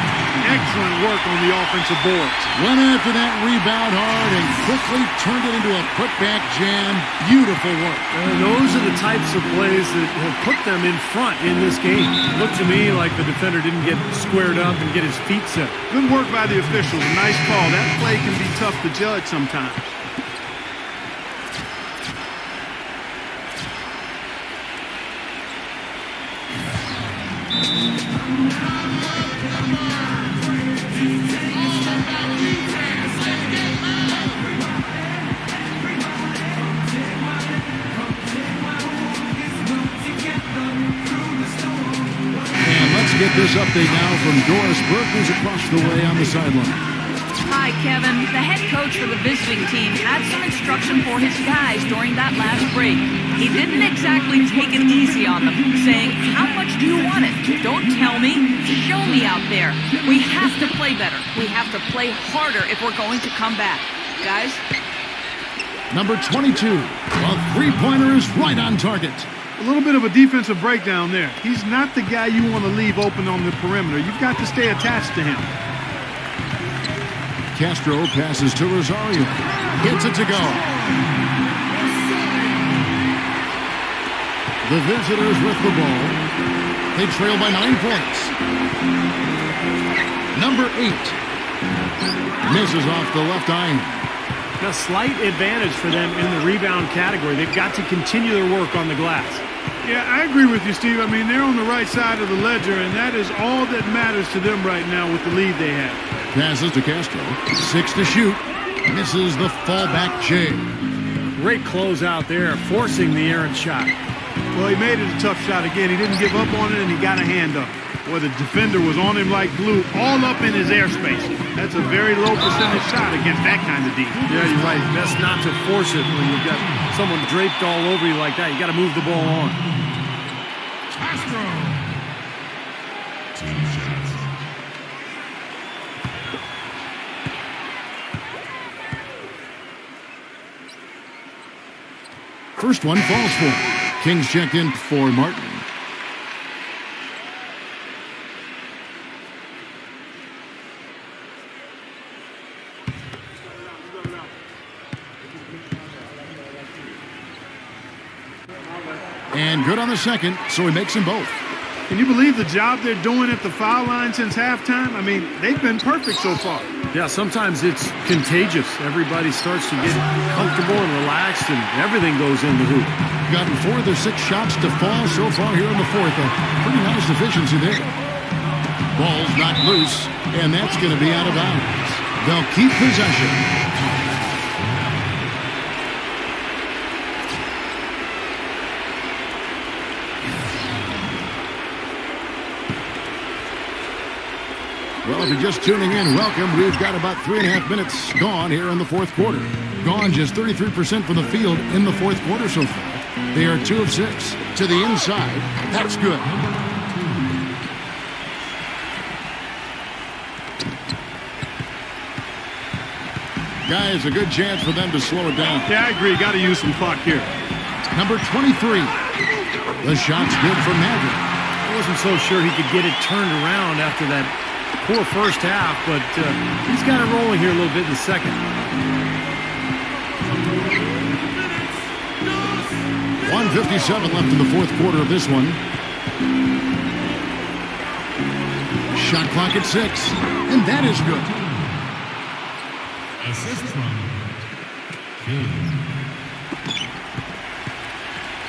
Excellent work on the offensive boards. Went after that rebound hard and quickly turned it into a putback jam. Beautiful work. And those are the types of plays that have put them in front in this game. It looked to me like the defender didn't get squared up and get his feet set. Good work by the officials. A nice call. That play can be tough to judge sometimes. Get this update now from Doris Burke, who's across the way on the sideline. Hi, Kevin. The head coach for the visiting team had some instruction for his guys during that last break. He didn't exactly take it easy on them, saying, "How much do you want it? Don't tell me. Show me out there. We have to play better. We have to play harder if we're going to come back. Guys?" Number 22, a three-pointer is right on target. A little bit of a defensive breakdown there. He's not the guy you want to leave open on the perimeter. You've got to stay attached to him. Castro passes to Rosario. Gets it to go. The visitors with the ball. They trail by 9 points. Number 8 misses off the left iron. A slight advantage for them in the rebound category. They've got to continue their work on the glass. Yeah, I agree with you, Steve. I mean, they're on the right side of the ledger, and that is all that matters to them right now with the lead they have. Passes to Castro. 6 to shoot. Misses the fallback J. Great close out there, forcing the errant shot. Well, he made it a tough shot again. He didn't give up on it, and he got a hand up. Boy, the defender was on him like glue, all up in his airspace. That's a very low percentage shot against that kind of defense. Yeah, you're right. Best not to force it when you've got someone draped all over you like that. You got to move the ball on. Castro. 2 shots. First one falls for him. Kings check in for Martin. And good on the second, so he makes them both. Can you believe the job they're doing at the foul line since halftime? I mean, they've been perfect so far. Yeah, sometimes it's contagious. Everybody starts to get comfortable and relaxed, and everything goes in the hoop. Gotten 4 of the 6 shots to fall so far here in the fourth. A pretty nice efficiency there. Ball's knocked loose, and that's going to be out of bounds. They'll keep possession. Well, if you're just tuning in, welcome. We've got about 3.5 minutes gone here in the fourth quarter. Gone just 33% from the field in the fourth quarter so far. They are 2 of 6 to the inside. That's good. Guys, a good chance for them to slow it down. Yeah, I agree. Got to use some clock here. Number 23. The shot's good from Maverick. I wasn't so sure he could get it turned around after that poor first half, but he's got it rolling here a little bit in the second. 1:57 left in the fourth quarter of this one. Shot clock at 6, and that is good. Assist from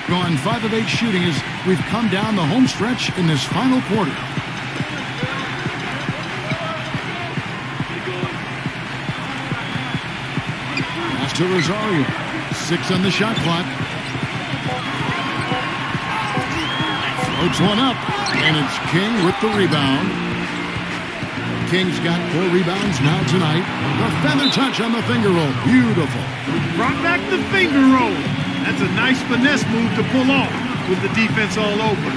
Gone 5 of 8 shooting as we've come down the home stretch in this final quarter. Pass to Rosario. 6 on the shot clock. Floats one up, and it's King with the rebound. King's got 4 rebounds now tonight. The feather touch on the finger roll. Beautiful. Brought back the finger roll. That's a nice finesse move to pull off with the defense all over.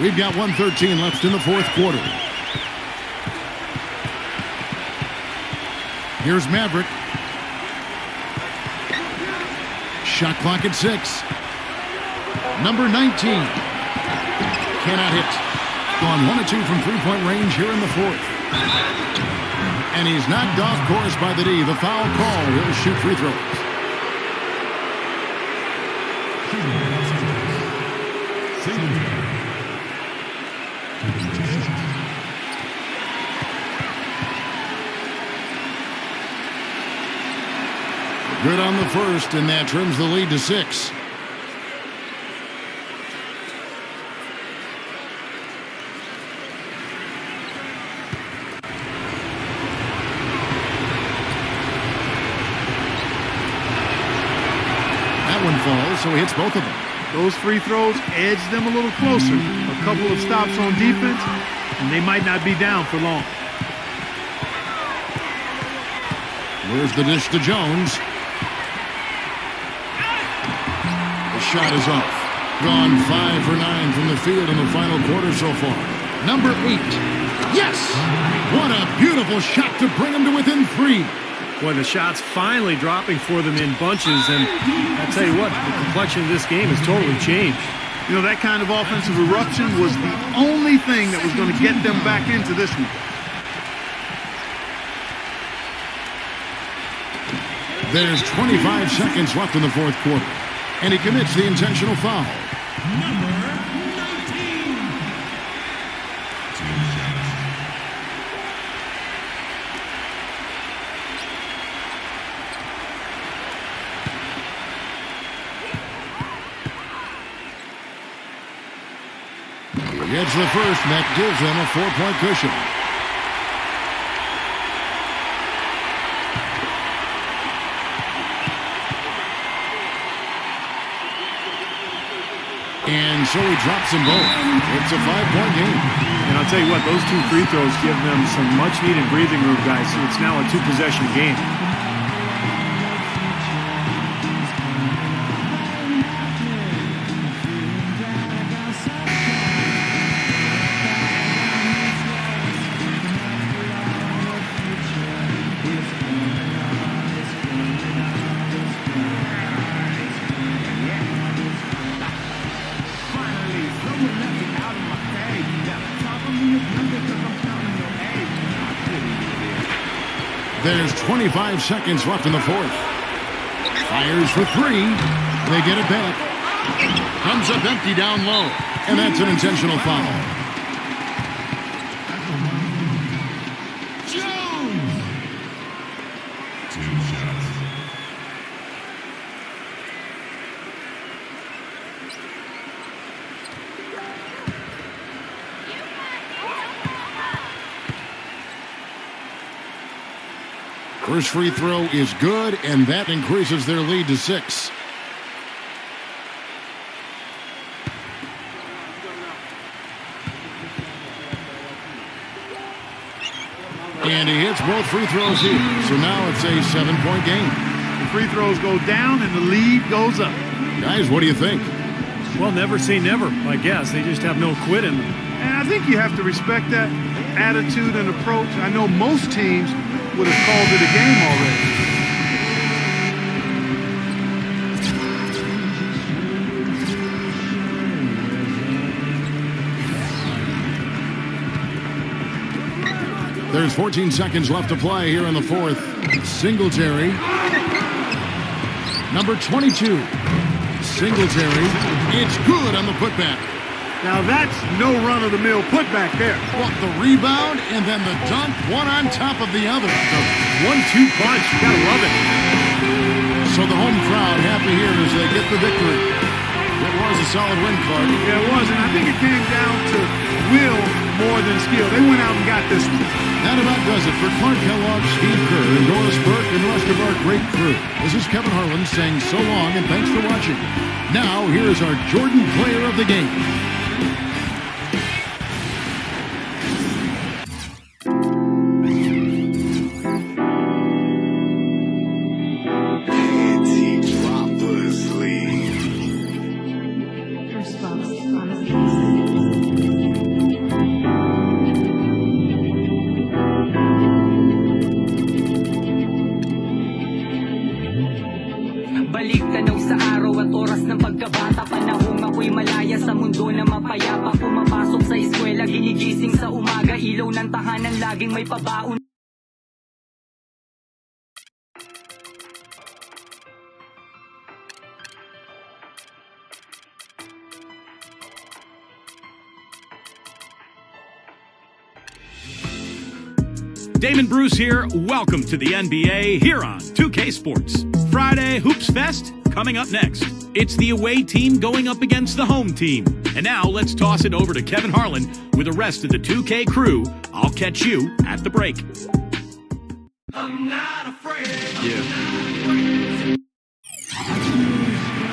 We've got 1:13 left in the fourth quarter. Here's Maverick. Shot clock at 6. Number 19. Cannot hit. Gone 1 of 2 from three-point range here in the fourth. And he's knocked off course by the D. The foul call. He'll shoot free throws. Good on the first, and that trims the lead to 6. That one falls, so he hits both of them. Those free throws edge them a little closer. A couple of stops on defense, and they might not be down for long. Where's the dish to Jones? The shot is off. Gone 5 for 9 from the field in the final quarter so far. Number 8. Yes! What a beautiful shot to bring him to within 3. Boy, the shots finally dropping for them in bunches, and I'll tell you what, the complexion of this game has totally changed. You know, that kind of offensive eruption was the only thing that was going to get them back into this one. There's 25 seconds left in the fourth quarter, and he commits the intentional foul. number 19. He gets the first, and that gives them a 4-point cushion. And so he drops them both. It's a 5-point game. And I'll tell you what, those 2 free throws give them some much-needed breathing room, guys. It's now a 2-possession game. There's 25 seconds left in the fourth. Fires for 3. They get it back. Comes up empty down low. And that's an intentional foul. First free throw is good, and that increases their lead to 6. And he hits both free throws here. So now it's a 7-point game. The free throws go down and the lead goes up. Guys, what do you think? Well, never say never, I guess. They just have no quit in them. And I think you have to respect that attitude and approach. I know most teams would have called it a game already. There's 14 seconds left to play here in the fourth. Singletary. Number 22. Singletary. It's good on the putback. Now that's no run-of-the-mill putback there. What, the rebound and then the dunk, one on top of the other. The 1-2 punch, you gotta love it. So the home crowd happy here as they get the victory. It was a solid win, Clark. Yeah, it was, and I think it came down to will more than skill. They went out and got this one. That about does it for Clark Kellogg, Steve Kerr, and Doris Burke, and the rest of our great crew. This is Kevin Harlan saying so long and thanks for watching. Now, here is our Jordan player of the game. Balik tanaw sa araw at oras ng pagkabata. Panahong ako'y malaya sa mundo na mapayapa. Pumapasok sa eskwela, ginigising sa umaga. Ilaw ng tahanan, laging may pabaon. Damon Bruce here. Welcome to the NBA here on 2K Sports. Friday Hoops Fest coming up next. It's the away team going up against the home team. And now let's toss it over to Kevin Harlan with the rest of the 2K crew. I'll catch you at the break. I'm not afraid.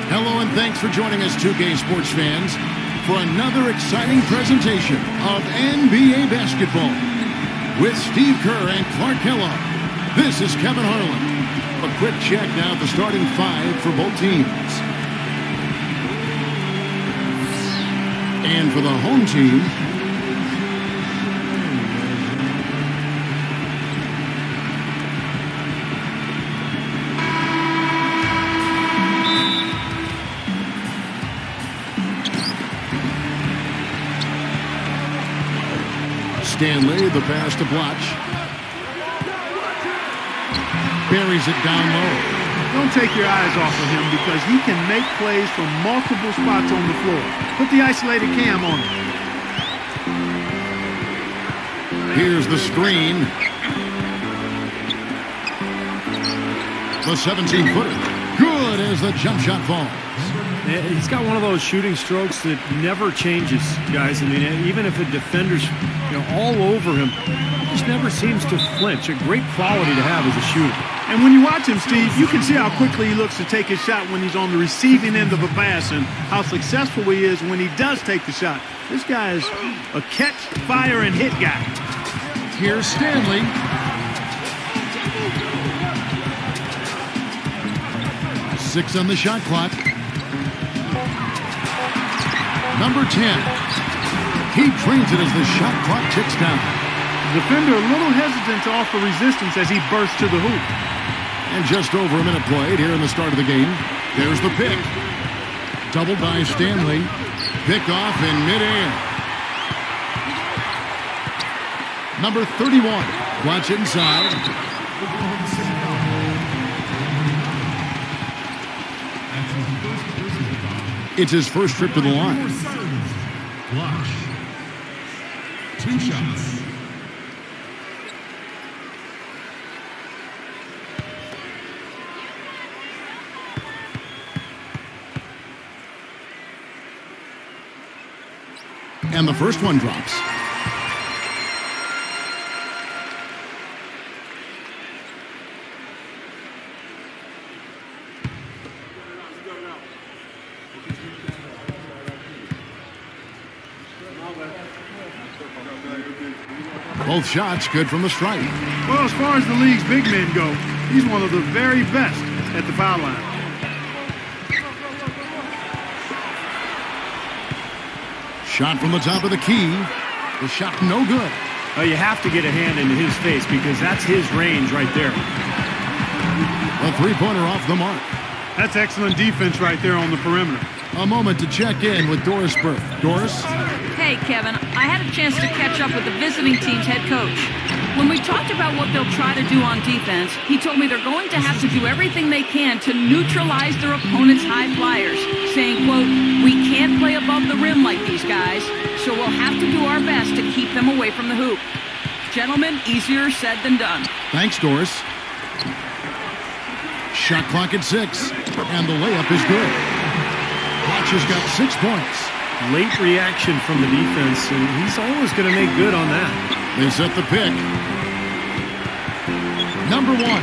Hello and thanks for joining us, 2K Sports fans, for another exciting presentation of NBA basketball. With Steve Kerr and Clark Kellogg, this is Kevin Harlan. A quick check now at the starting 5 for both teams. And for the home team, Stanley, the pass to Blotch. Buries it down low. Don't take your eyes off of him because he can make plays from multiple spots on the floor. Put the isolated cam on him. Here's the screen. The 17-footer. Good as the jump shot falls. He's got one of those shooting strokes that never changes, guys. I mean, even if a defender's all over him, he just never seems to flinch. A great quality to have as a shooter. And when you watch him, Steve, you can see how quickly he looks to take his shot when he's on the receiving end of a pass and how successful he is when he does take the shot. This guy is a catch, fire, and hit guy. Here's Stanley. Six on the shot clock. Number 10. He trains it as the shot clock ticks down. Defender a little hesitant to offer resistance as he bursts to the hoop. And just over a minute played here in the start of the game. There's the pick. Doubled by Stanley. Pick off in midair. Number 31. Watch inside. It's his first trip to the line. Watch. 2 shots. And the first one drops. Both shots good from the stripe. Well, as far as the league's big men go, he's one of the very best at the foul line. Shot from the top of the key. The shot no good. You have to get a hand into his face because that's his range right there. A three-pointer off the mark. That's excellent defense right there on the perimeter. A moment to check in with Doris Burke. Doris? Hey, Kevin, I had a chance to catch up with the visiting team's head coach. When we talked about what they'll try to do on defense, he told me they're going to have to do everything they can to neutralize their opponent's high flyers, saying, quote, "We can't play above the rim like these guys, so we'll have to do our best to keep them away from the hoop." Gentlemen, easier said than done. Thanks, Doris. Shot clock at 6, and the layup is good. Watch has got 6 points. Late reaction from the defense, and he's always going to make good on that. They set the pick. Number 1.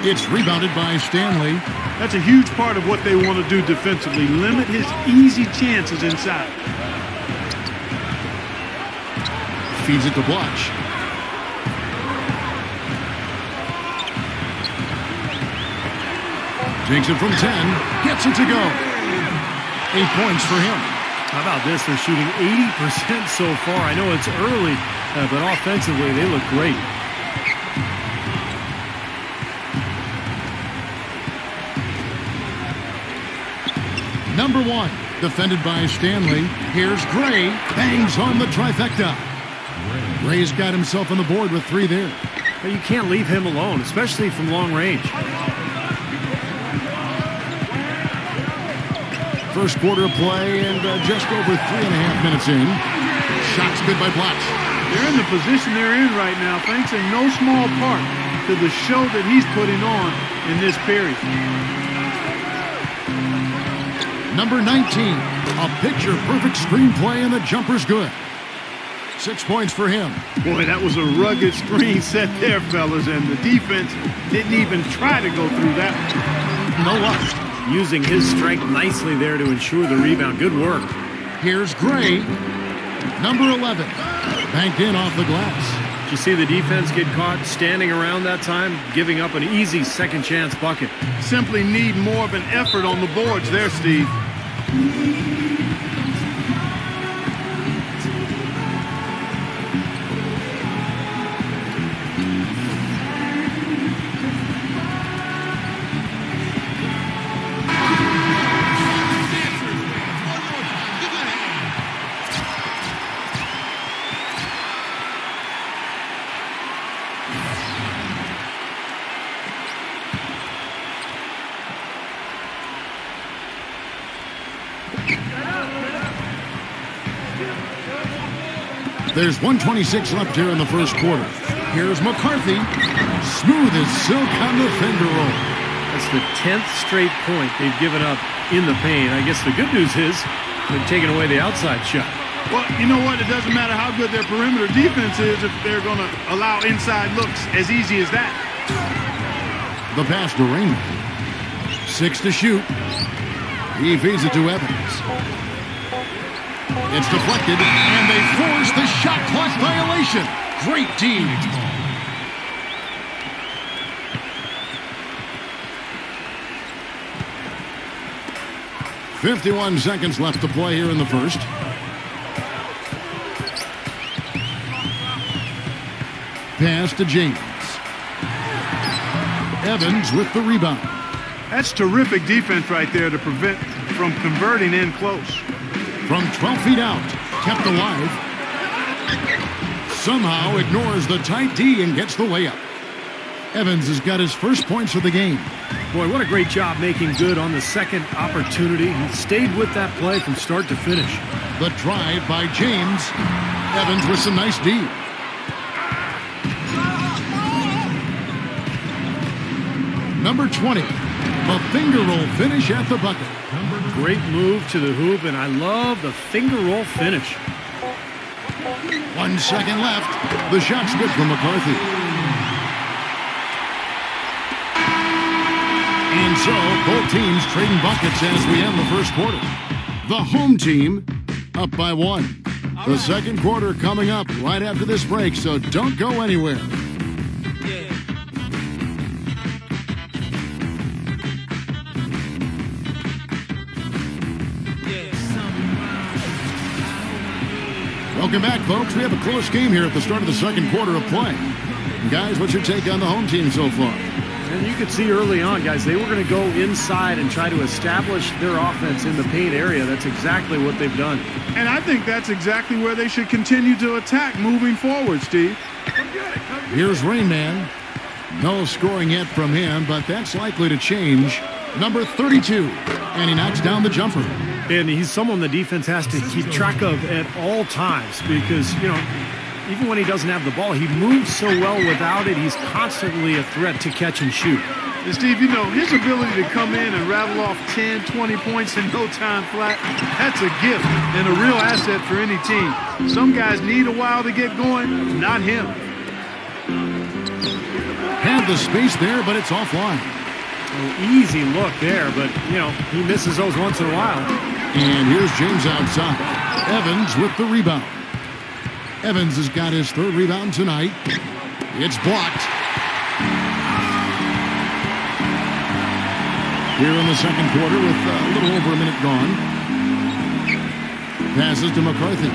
It's rebounded by Stanley. That's a huge part of what they want to do defensively. Limit his easy chances inside. Feeds it to Blotch. Takes it from 10. Gets it to go. 8 points for him. How about this? They're shooting 80% so far. I know it's early, but offensively they look great. Number 1, defended by Stanley. Here's Gray. Bangs on the trifecta. Gray's got himself on the board with 3 there. But you can't leave him alone, especially from long range. First quarter of play and just over 3.5 minutes in. Shots good by Blotch. They're in the position they're in right now, thanks in no small part to the show that he's putting on in this period. Number 19, a picture-perfect screenplay, and the jumper's good. 6 points for him. Boy, that was a rugged screen set there, fellas, and the defense didn't even try to go through that. No luck. Using his strength nicely there to ensure the rebound. Good work. Here's Gray. Number 11. Banked in off the glass. Did you see the defense get caught standing around that time, giving up an easy second chance bucket? Simply need more of an effort on the boards there, Steve. There's 1:26 left here in the first quarter. Here's McCarthy. Smooth as silk on the fender roll. That's the 10th straight point they've given up in the paint. I guess the good news is they've taken away the outside shot. Well, you know what? It doesn't matter how good their perimeter defense is if they're going to allow inside looks as easy as that. The pass to Raymond. 6 to shoot. He feeds it to Evans. It's deflected, and they force the shot clock violation. Great team. 51 seconds left to play here in the first. Pass to James. Evans with the rebound. That's terrific defense right there to prevent from converting in close. From 12 feet out, kept alive. Somehow ignores the tight D and gets the layup. Evans has got his first points of the game. Boy, what a great job making good on the second opportunity. He stayed with that play from start to finish. The drive by James. Evans with some nice D. Number 20, a finger roll finish at the bucket. Great move to the hoop, and I love the finger roll finish. 1 second left. The shot's good from McCarthy. And so, both teams trading buckets as we end the first quarter. The home team up by 1. The second quarter coming up right after this break, so don't go anywhere. Welcome back, folks. We have a close game here at the start of the second quarter of play. Guys, what's your take on the home team so far? And you could see early on, guys, they were going to go inside and try to establish their offense in the paint area. That's exactly what they've done. And I think that's exactly where they should continue to attack moving forward, Steve. Here's Rainman. No scoring yet from him, but that's likely to change. Number 32, and he knocks down the jumper. And he's someone the defense has to keep track of at all times because, you know, even when he doesn't have the ball, he moves so well without it. He's constantly a threat to catch and shoot. And Steve, you know, his ability to come in and rattle off 10, 20 points in no time flat, that's a gift and a real asset for any team. Some guys need a while to get going, not him. Had the space there, but it's offline. Easy look there, but, you know, he misses those once in a while. And here's James outside. Evans with the rebound. Evans has got his third rebound tonight. It's blocked. Here in the second quarter with a little over a minute gone. Passes to McCarthy.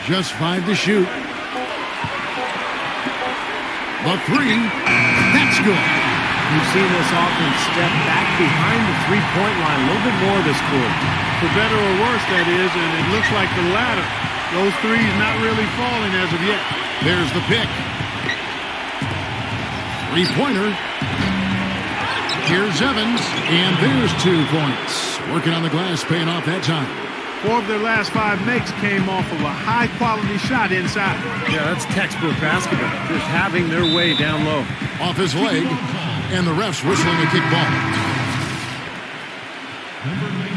Just 5 to shoot. The 3, that's good. You've seen this offense step back behind the three-point line a little bit more this quarter. For better or worse, that is, and it looks like the latter. Those threes not really falling as of yet. There's the pick. Three-pointer. Here's Evans, and there's 2 points. Working on the glass, paying off that time. 4 of their last 5 makes came off of a high-quality shot inside. Yeah, that's textbook basketball. Just having their way down low. Off his leg, and the ref's whistling a kick ball. Number 19.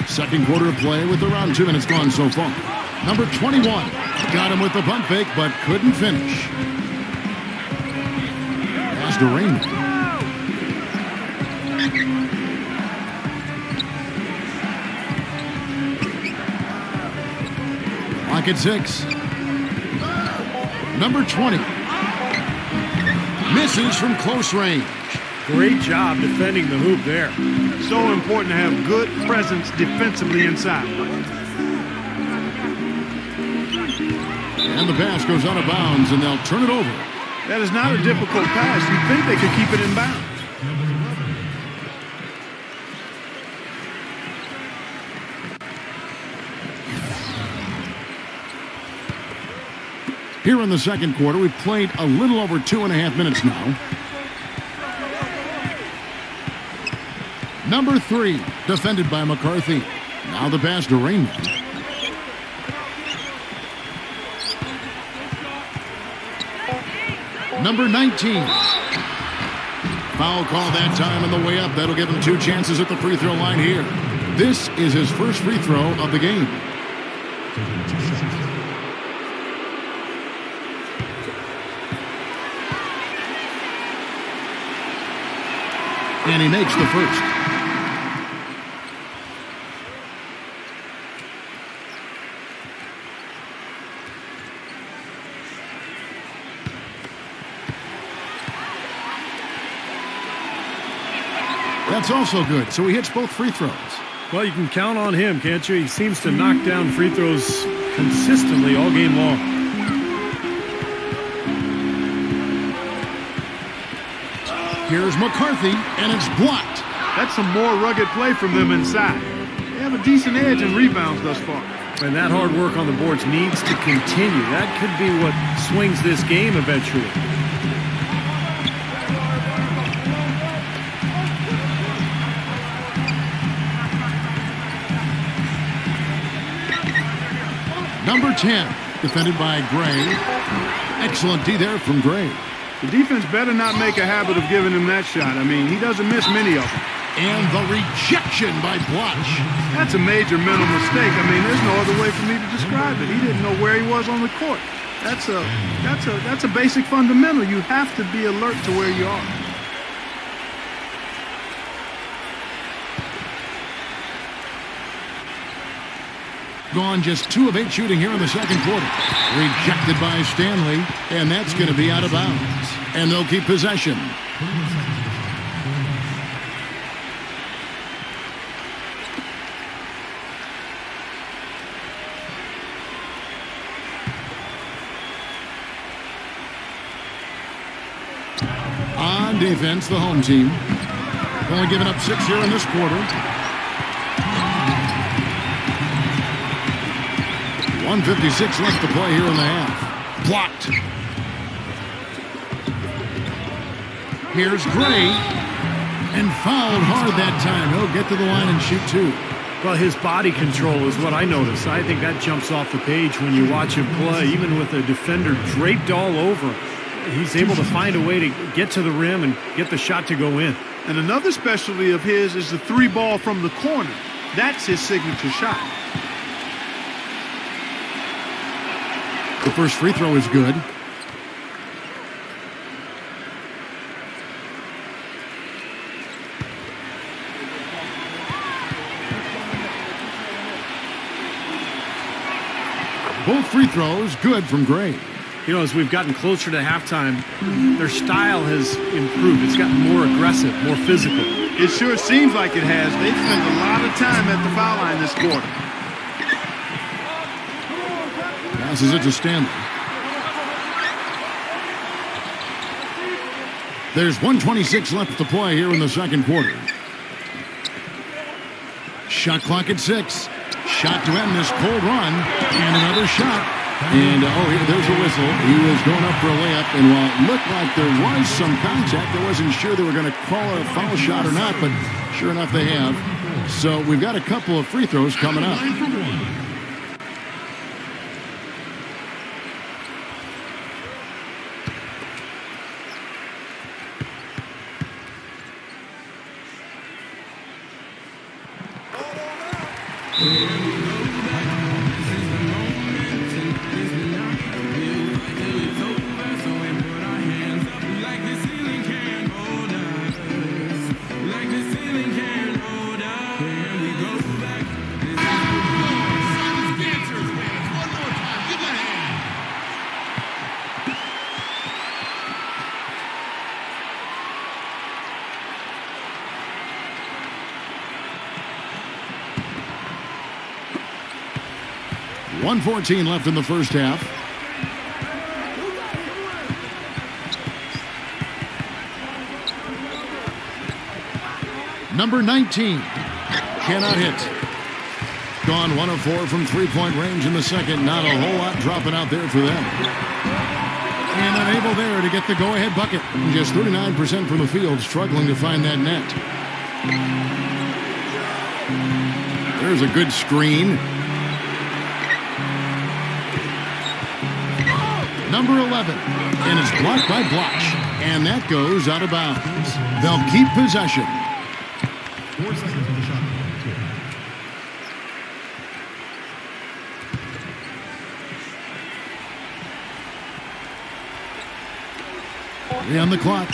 Second quarter of play with around 2 minutes gone so far. Number 21 got him with the pump fake, but couldn't finish. Pass to Raymond. Lock at 6. Number 20 misses from close range. Great job defending the hoop there. So important to have good presence defensively inside. And the pass goes out of bounds, and they'll turn it over. That is not a difficult pass. You'd think they could keep it in bounds. Here in the second quarter, we've played a little over 2.5 minutes now. Number 3, defended by McCarthy. Now the pass to Raymond. Number 19. Foul call that time on the way up. That'll give him 2 chances at the free throw line here. This is his first free throw of the game. And he makes the first. That's also good. So he hits both free throws. Well, you can count on him, can't you? He seems to knock down free throws consistently all game long. Here's McCarthy, and it's blocked. That's some more rugged play from them inside. They have a decent edge in rebounds thus far. And that hard work on the boards needs to continue. That could be what swings this game eventually. Number 10, defended by Gray. Excellent D there from Gray. The defense better not make a habit of giving him that shot. I mean, he doesn't miss many of them. And the rejection by Blotch. That's a major mental mistake. I mean, there's no other way for me to describe it. He didn't know where he was on the court. That's a basic fundamental. You have to be alert to where you are. Gone just 2 of 8 shooting here in the second quarter. Rejected by Stanley, and that's going to be out of bounds. And they'll keep possession. On defense, the home team. Only giving up 6 here in this quarter. 1:56 left to play here in the half. Blocked. Here's Gray. And fouled hard that time. He'll get to the line and shoot 2. Well, his body control is what I notice. I think that jumps off the page when you watch him play. Even with a defender draped all over him, he's able to find a way to get to the rim and get the shot to go in. And another specialty of his is the 3-ball from the corner. That's his signature shot. The first free throw is good. Both free throws good from Gray. You know, as we've gotten closer to halftime, their style has improved. It's gotten more aggressive, more physical. It sure seems like it has. They've spent a lot of time at the foul line this quarter. Passes it to Stanley. There's 1:26 left to play here in the second quarter. Shot clock at 6. Shot to end this cold run. And another shot. And, there's a whistle. He was going up for a layup. And while it looked like there was some contact, I wasn't sure they were going to call it a foul shot or not. But sure enough, they have. So we've got a couple of free throws coming up. .114 left in the first half. Number 19 cannot hit. Gone 1 of 4 from 3-point range in the second. Not a whole lot dropping out there for them. And unable there to get the go-ahead bucket. Just 39% from the field, struggling to find that net. There's a good screen. Number 11, and it's blocked by Blotch. And that goes out of bounds. They'll keep possession. 4 seconds on the shot clock. On the clock.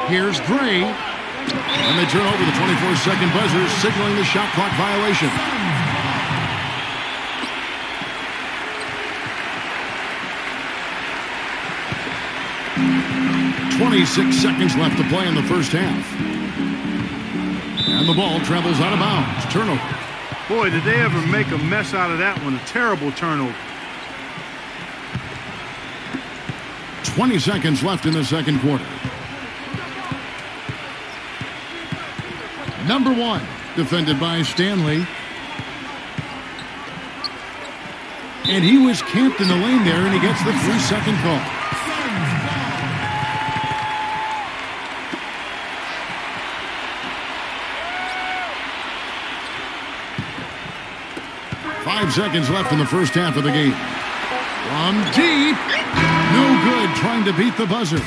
Here's Gray. And they turn over the 24-second buzzer, signaling the shot clock violation. "26 seconds left to play in the first half. And the ball travels out of bounds. Turnover. Boy, did they ever make a mess out of that one. A terrible turnover. 20 seconds left in the second quarter. Number 1, defended by Stanley. And he was camped in the lane there, and he gets the 3-second call. Five seconds left in the first half of the game. From deep. No good, trying to beat the buzzer.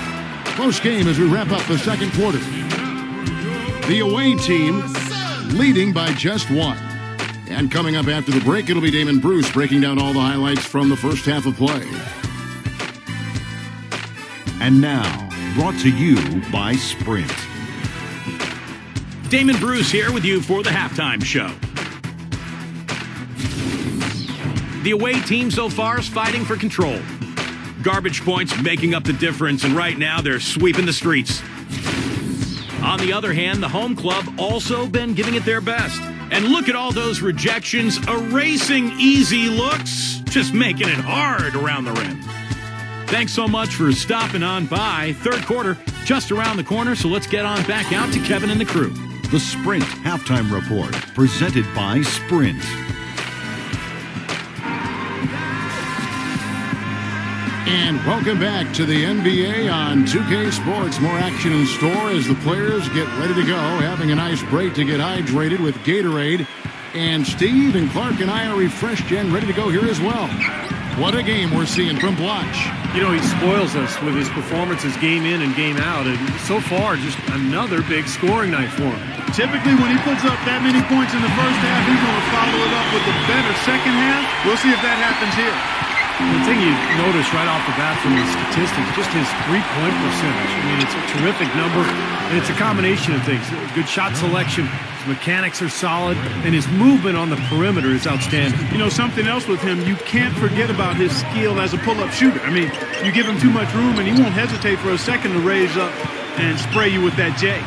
Close game as we wrap up the second quarter. The away team leading by just 1. And coming up after the break, it'll be Damon Bruce breaking down all the highlights from the first half of play. And now, brought to you by Sprint. Damon Bruce here with you for the halftime show. The away team so far is fighting for control. Garbage points making up the difference, and right now they're sweeping the streets. On the other hand, the home club also been giving it their best. And look at all those rejections, erasing easy looks, just making it hard around the rim. Thanks so much for stopping on by. Third quarter just around the corner, so let's get on back out to Kevin and the crew. The Sprint Halftime Report, presented by Sprint. And welcome back to the NBA on 2K Sports. More action in store as the players get ready to go, having a nice break to get hydrated with Gatorade. And Steve and Clark and I are refreshed and ready to go here as well. What a game we're seeing from Blotch. You know, he spoils us with his performances game in and game out. And so far, just another big scoring night for him. Typically, when he puts up that many points in the first half, he's going to follow it up with a better second half. We'll see if that happens here. The thing you notice right off the bat from his statistics, just his three-point percentage. I mean, it's a terrific number, and it's a combination of things. Good shot selection, his mechanics are solid, and his movement on the perimeter is outstanding. You know, something else with him, you can't forget about his skill as a pull-up shooter. I mean, you give him too much room, and he won't hesitate for a second to raise up and spray you with that J.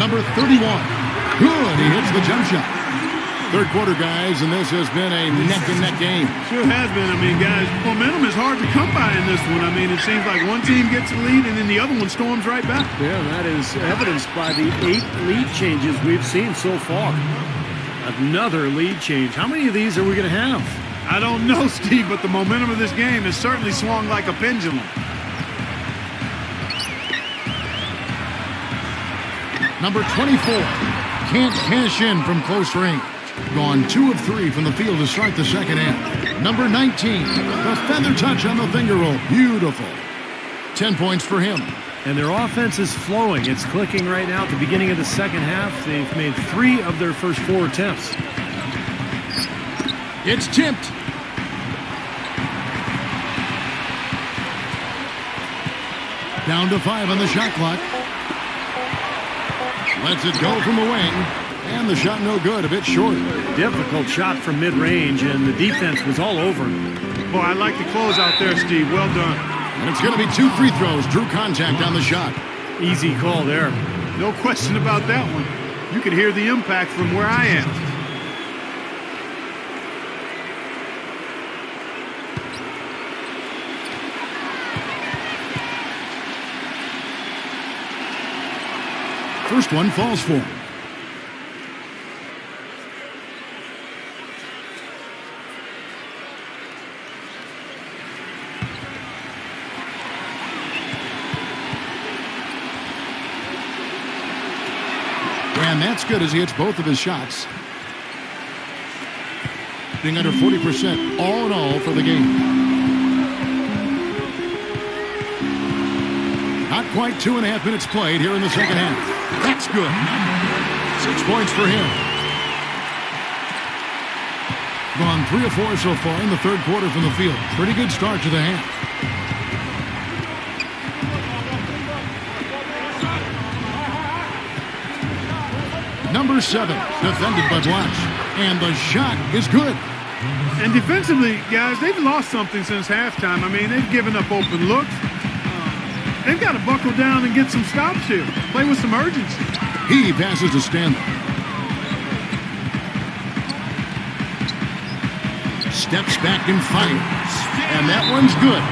Number 31. Good, he hits the jump shot. Third quarter, guys, and this has been a neck-and-neck game. Sure has been. I mean, guys, momentum is hard to come by in this one. I mean, it seems like one team gets the lead, and then the other one storms right back. Yeah, that is evidenced by the 8 lead changes we've seen so far. Another lead change. How many of these are we going to have? I don't know, Steve, but the momentum of this game has certainly swung like a pendulum. Number 24. Can't cash in from close range. Gone 2 of 3 from the field to start the second half. Number 19, the feather touch on the finger roll. Beautiful. 10 points for him. And their offense is flowing. It's clicking right now at the beginning of the second half. They've made 3 of their first 4 attempts. It's tipped. Down to 5 on the shot clock. Lets it go from the wing. And the shot no good, a bit short. Difficult shot from mid-range, and the defense was all over him. Boy, I like the close out there, Steve. Well done. And it's going to be 2 free throws. Drew contact on the shot. Easy call there. No question about that one. You could hear the impact from where I am. First one falls for him. And that's good as he hits both of his shots. Being under 40% all in all for the game. quite 2.5 minutes played here in the second half. That's good. 6 points for him. Gone 3 of 4 so far in the third quarter from the field. Pretty good start to the half. Number 7, defended by Blatch. And the shot is good. And defensively, guys, they've lost something since halftime. I mean, they've given up open looks. They've got to buckle down and get some stops here. Play with some urgency. He passes to Stanley. Steps back and fires. And that one's good.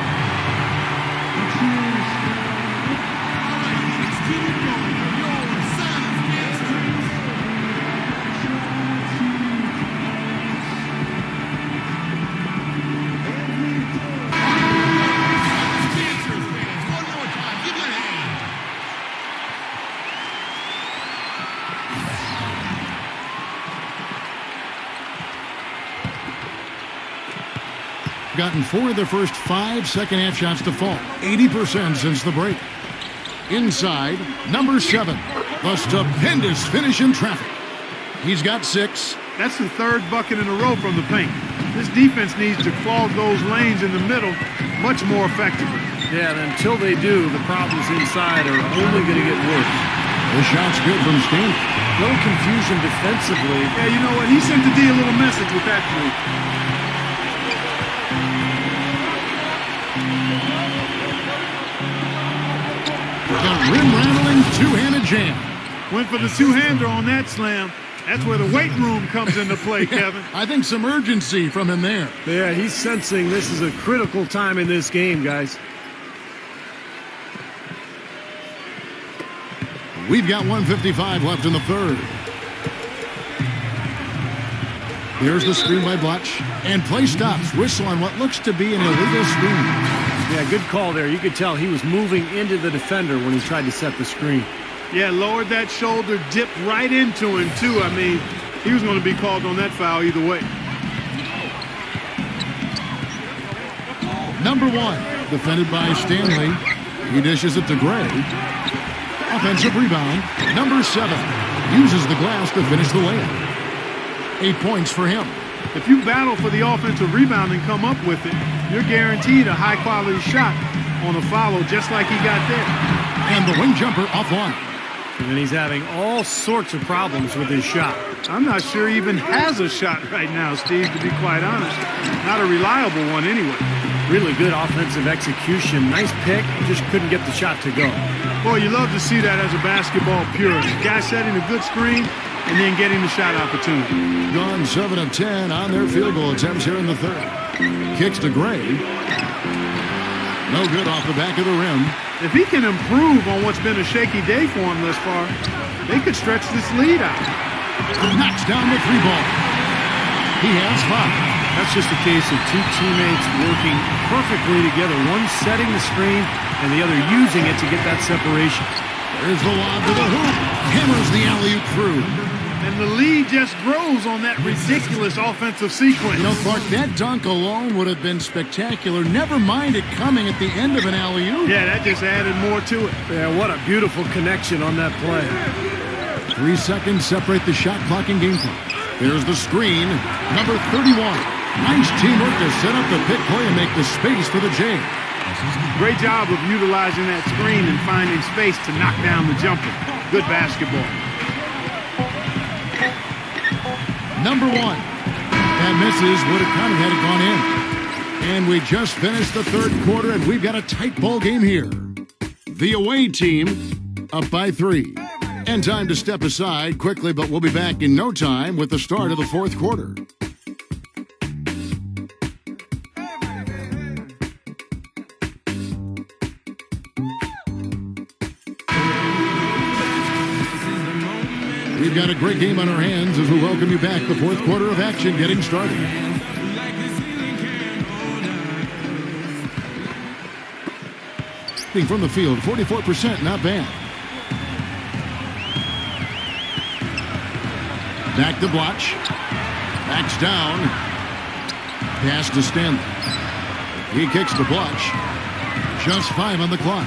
Gotten 4 of their first 5 second-half shots to fall. 80% since the break. Inside, number 7. The stupendous finish in traffic. He's got 6. That's the third bucket in a row from the paint. This defense needs to clog those lanes in the middle much more effectively. Yeah, and until they do, the problems inside are only going to get worse. The shot's good from Stanley. No confusion defensively. Yeah, you know what? He sent the D a little message with that move. The rim-rattling two-handed jam. Went for the two-hander on that slam. That's where the weight room comes into play, Kevin. I think some urgency from him there. Yeah, he's sensing this is a critical time in this game, guys. We've got 1:55 left in the third. Here's the screen by Blatch. And play stops. Whistle on what looks to be an illegal screen. Yeah, good call there. You could tell he was moving into the defender when he tried to set the screen. Yeah, lowered that shoulder, dipped right into him, too. I mean, he was going to be called on that foul either way. Number 1, defended by Stanley. He dishes it to Gray. Offensive rebound. Number 7 uses the glass to finish the layup. 8 points for him. If you battle for the offensive rebound and come up with it, you're guaranteed a high-quality shot on a follow just like he got there. And the wing jumper offline. And he's having all sorts of problems with his shot. I'm not sure he even has a shot right now, Steve, to be quite honest. Not a reliable one anyway. Really good offensive execution. Nice pick, just couldn't get the shot to go. Boy, you love to see that as a basketball purist. Guy setting a good screen and then getting the shot opportunity. Gone 7 of 10 on their field goal attempts here in the third. Kicks to Gray. No good off the back of the rim. If he can improve on what's been a shaky day for him thus far, they could stretch this lead out. Knocks down the 3-ball. He has 5. That's just a case of two teammates working perfectly together. One setting the screen and the other using it to get that separation. There's the lob to the hoop. Hammers the alley-oop through. And the lead just grows on that ridiculous offensive sequence. You know, Clark, that dunk alone would have been spectacular. Never mind it coming at the end of an alley-oop. Yeah, that just added more to it. Yeah, what a beautiful connection on that play. 3 seconds separate the shot clock and game clock. There's the screen. Number 31. Nice teamwork to set up the pick play and make the space for the J. Great job of utilizing that screen and finding space to knock down the jumper. Good basketball. Number 1. That misses. Would have kind of had it gone in. And we just finished the third quarter, and we've got a tight ball game here. The away team up by 3. And time to step aside quickly, but we'll be back in no time with the start of the fourth quarter. We've got a great game on our hands as we welcome you back. The fourth quarter of action getting started. From the field, 44%, not bad. Back to Blatch. Backs down. Pass to Stanley. He kicks to Blatch. Just 5 on the clock.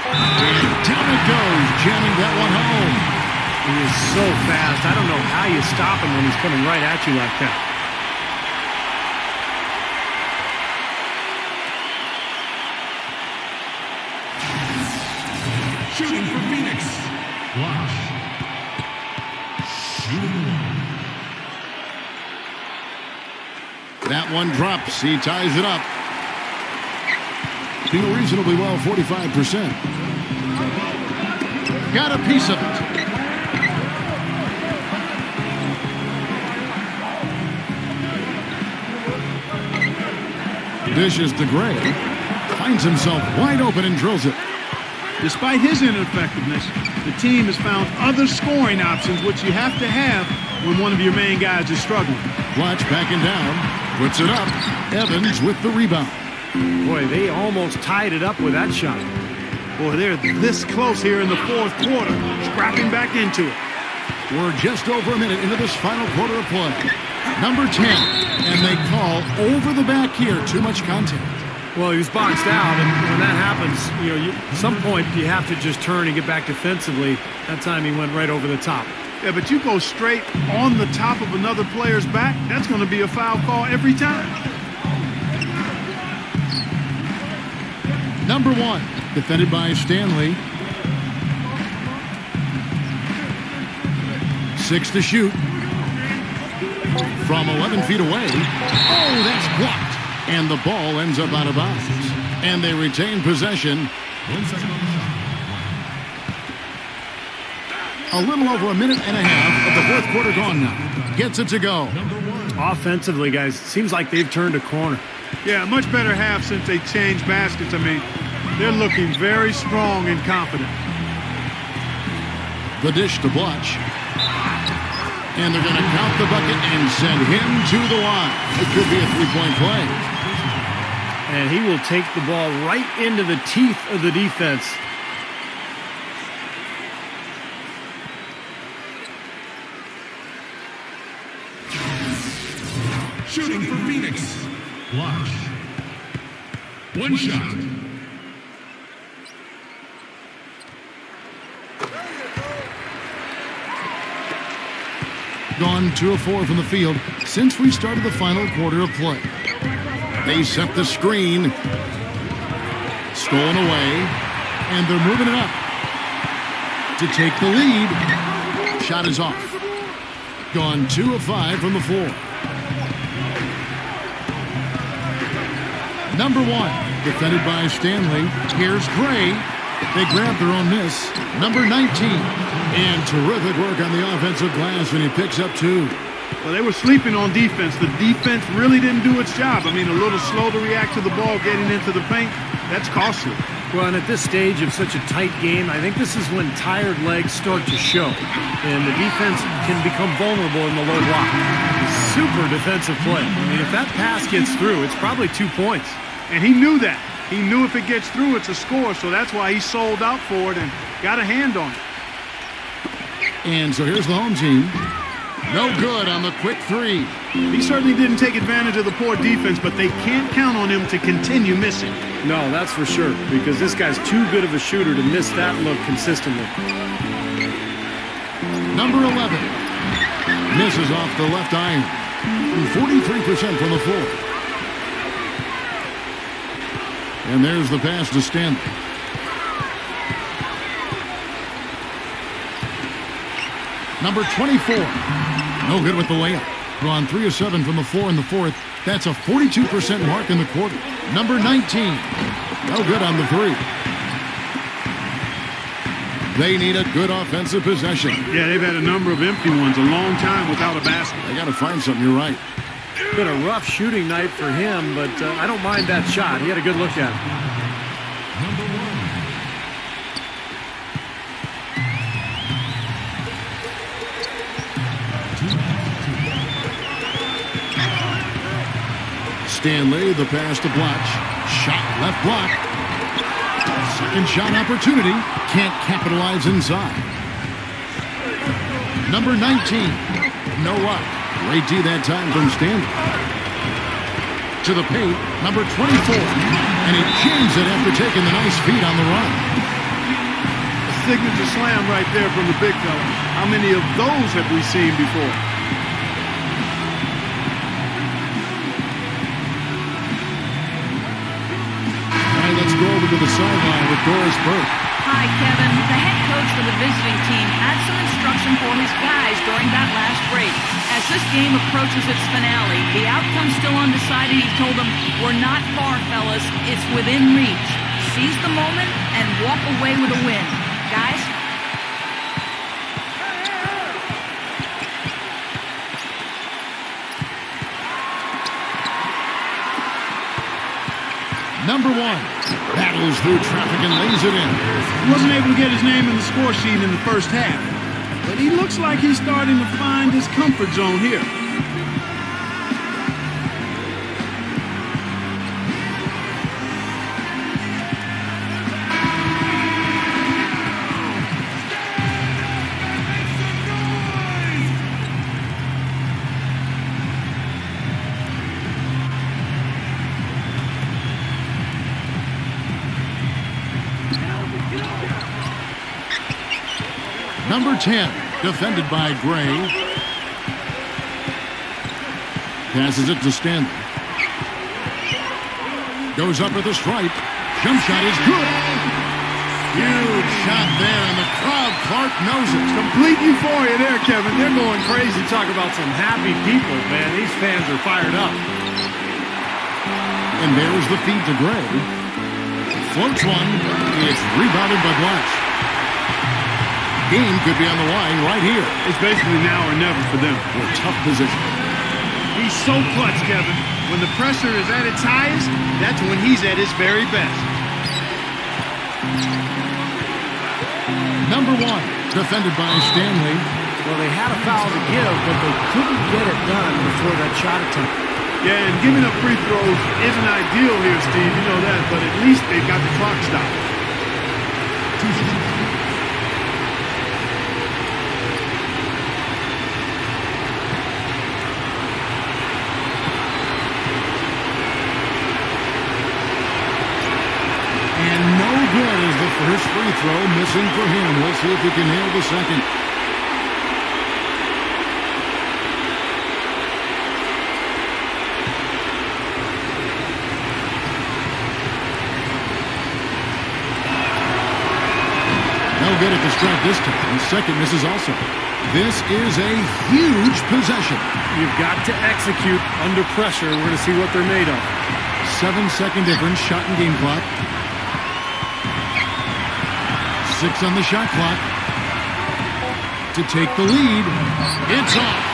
And down it goes, jamming that one home. He is so fast. I don't know how you stop him when he's coming right at you like that. Shooting for Phoenix. Watch. Shooting alone. That one drops. He ties it up. Doing reasonably well, 45%. Got a piece of it. Dishes to Gray. Finds himself wide open and drills it. Despite his ineffectiveness, the team has found other scoring options, which you have to have when one of your main guys is struggling. Watch backing down. Puts it up. Evans with the rebound. Boy, they almost tied it up with that shot. Boy, they're this close here in the fourth quarter, scrapping back into it. We're just over a minute into this final quarter of play. Number 10, and they call over the back here. Too much contact. Well, he was boxed out, and when that happens, at some point you have to just turn and get back defensively. That time he went right over the top. Yeah, but you go straight on the top of another player's back, that's going to be a foul call every time. Number 1, defended by Stanley. 6 to shoot. From 11 feet away. Oh, that's blocked. And the ball ends up out of bounds. And they retain possession. 1 second on the shot. A little over a minute and a half of the fourth quarter gone now. Gets it to go. Offensively, guys, seems like they've turned a corner. Yeah, much better half since they changed baskets. I mean, they're looking very strong and confident. The dish to Blotch. And they're going to count the bucket and send him to the line. It could be a three-point play. And he will take the ball right into the teeth of the defense. Shooting for Phoenix. Watch. 1 shot. Gone 2 of 4 from the field since we started the final quarter of play. They set the screen. Stolen away. And they're moving it up to take the lead. Shot is off. Gone 2 of 5 from the floor. Number 1, defended by Stanley. Here's Gray. They grab their own miss. Number 19. And terrific work on the offensive glass, and he picks up 2. Well, they were sleeping on defense. The defense really didn't do its job. I mean, a little slow to react to the ball getting into the paint. That's costly. Well, and at this stage of such a tight game, I think this is when tired legs start to show. And the defense can become vulnerable in the low block. Super defensive play. I mean, if that pass gets through, it's probably 2 points. And he knew that. He knew if it gets through, it's a score. So that's why he sold out for it and got a hand on it. And so here's the home team. No good on the quick 3. He certainly didn't take advantage of the poor defense, but they can't count on him to continue missing. No, that's for sure, because this guy's too good of a shooter to miss that look consistently. Number 11 misses off the left iron. 43% from the floor. And there's the pass to Stanley. Number 24. No good with the layup. Gone 3 of 7 from the floor in the fourth. That's a 42% mark in the quarter. Number 19. No good on the 3. They need a good offensive possession. Yeah, they've had a number of empty ones, a long time without a basket. They got to find something, you're right. Been a rough shooting night for him, but I don't mind that shot. He had a good look at it. Number 1. Stanley, the pass to Blotch. Shot left block. Second shot opportunity. Can't capitalize inside. Number 19. No luck. Great D that time from Stanley. To the paint, number 24. And he jams it after taking the nice feed on the run. signature slam right there from the big fella. How many of those have we seen before? All right, let's go over to the sideline with Doris Burke. Hi, Kevin. The head coach for the visiting team had some instruction for his guys during that last break. As this game approaches its finale, the outcome's still undecided. He told them, "We're not far, fellas. It's within reach. Seize the moment and walk away with a win. Guys?" Number 1 battles through traffic and lays it in. He wasn't able to get his name in the score sheet in the first half, but he looks like he's starting to find his comfort zone here. Number 10, defended by Gray. Passes it to Stanley. Goes up with a stripe. Jump shot is good. Huge shot there, and the crowd, Clark, knows it. Complete euphoria there, Kevin. They're going crazy. Talk about some happy people, man. These fans are fired up. And there's the feed to Gray. Floats one. It's rebounded by Blanche. Game could be on the line right here. It's basically now or never for them. With tough position. He's so clutch, Kevin. When the pressure is at its highest, that's when he's at his very best. Number 1, defended by Stanley. Well, they had a foul to give, but they couldn't get it done before that shot attempt. Yeah, and giving up free throws isn't ideal here, Steve. You know that, but at least they got the clock stopped. Good is the first free throw, missing for him. We'll see if he can nail the second. No good at the strike this time. Second misses also. This is a huge possession. You've got to execute under pressure. We're going to see what they're made of. 7-second difference, shot and game clock. 6 on the shot clock to take the lead. It's off.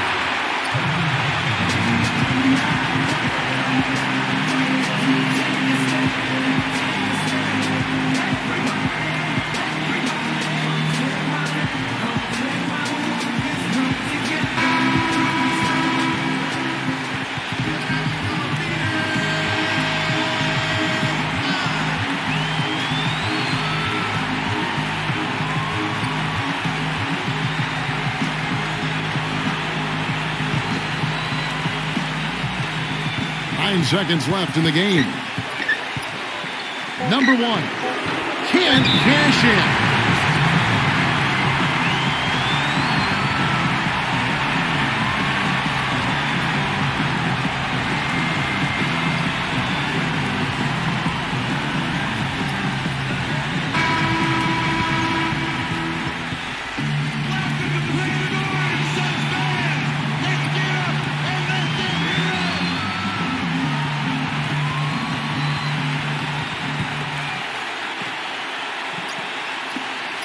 Seconds left in the game. Number 1 can't cash in.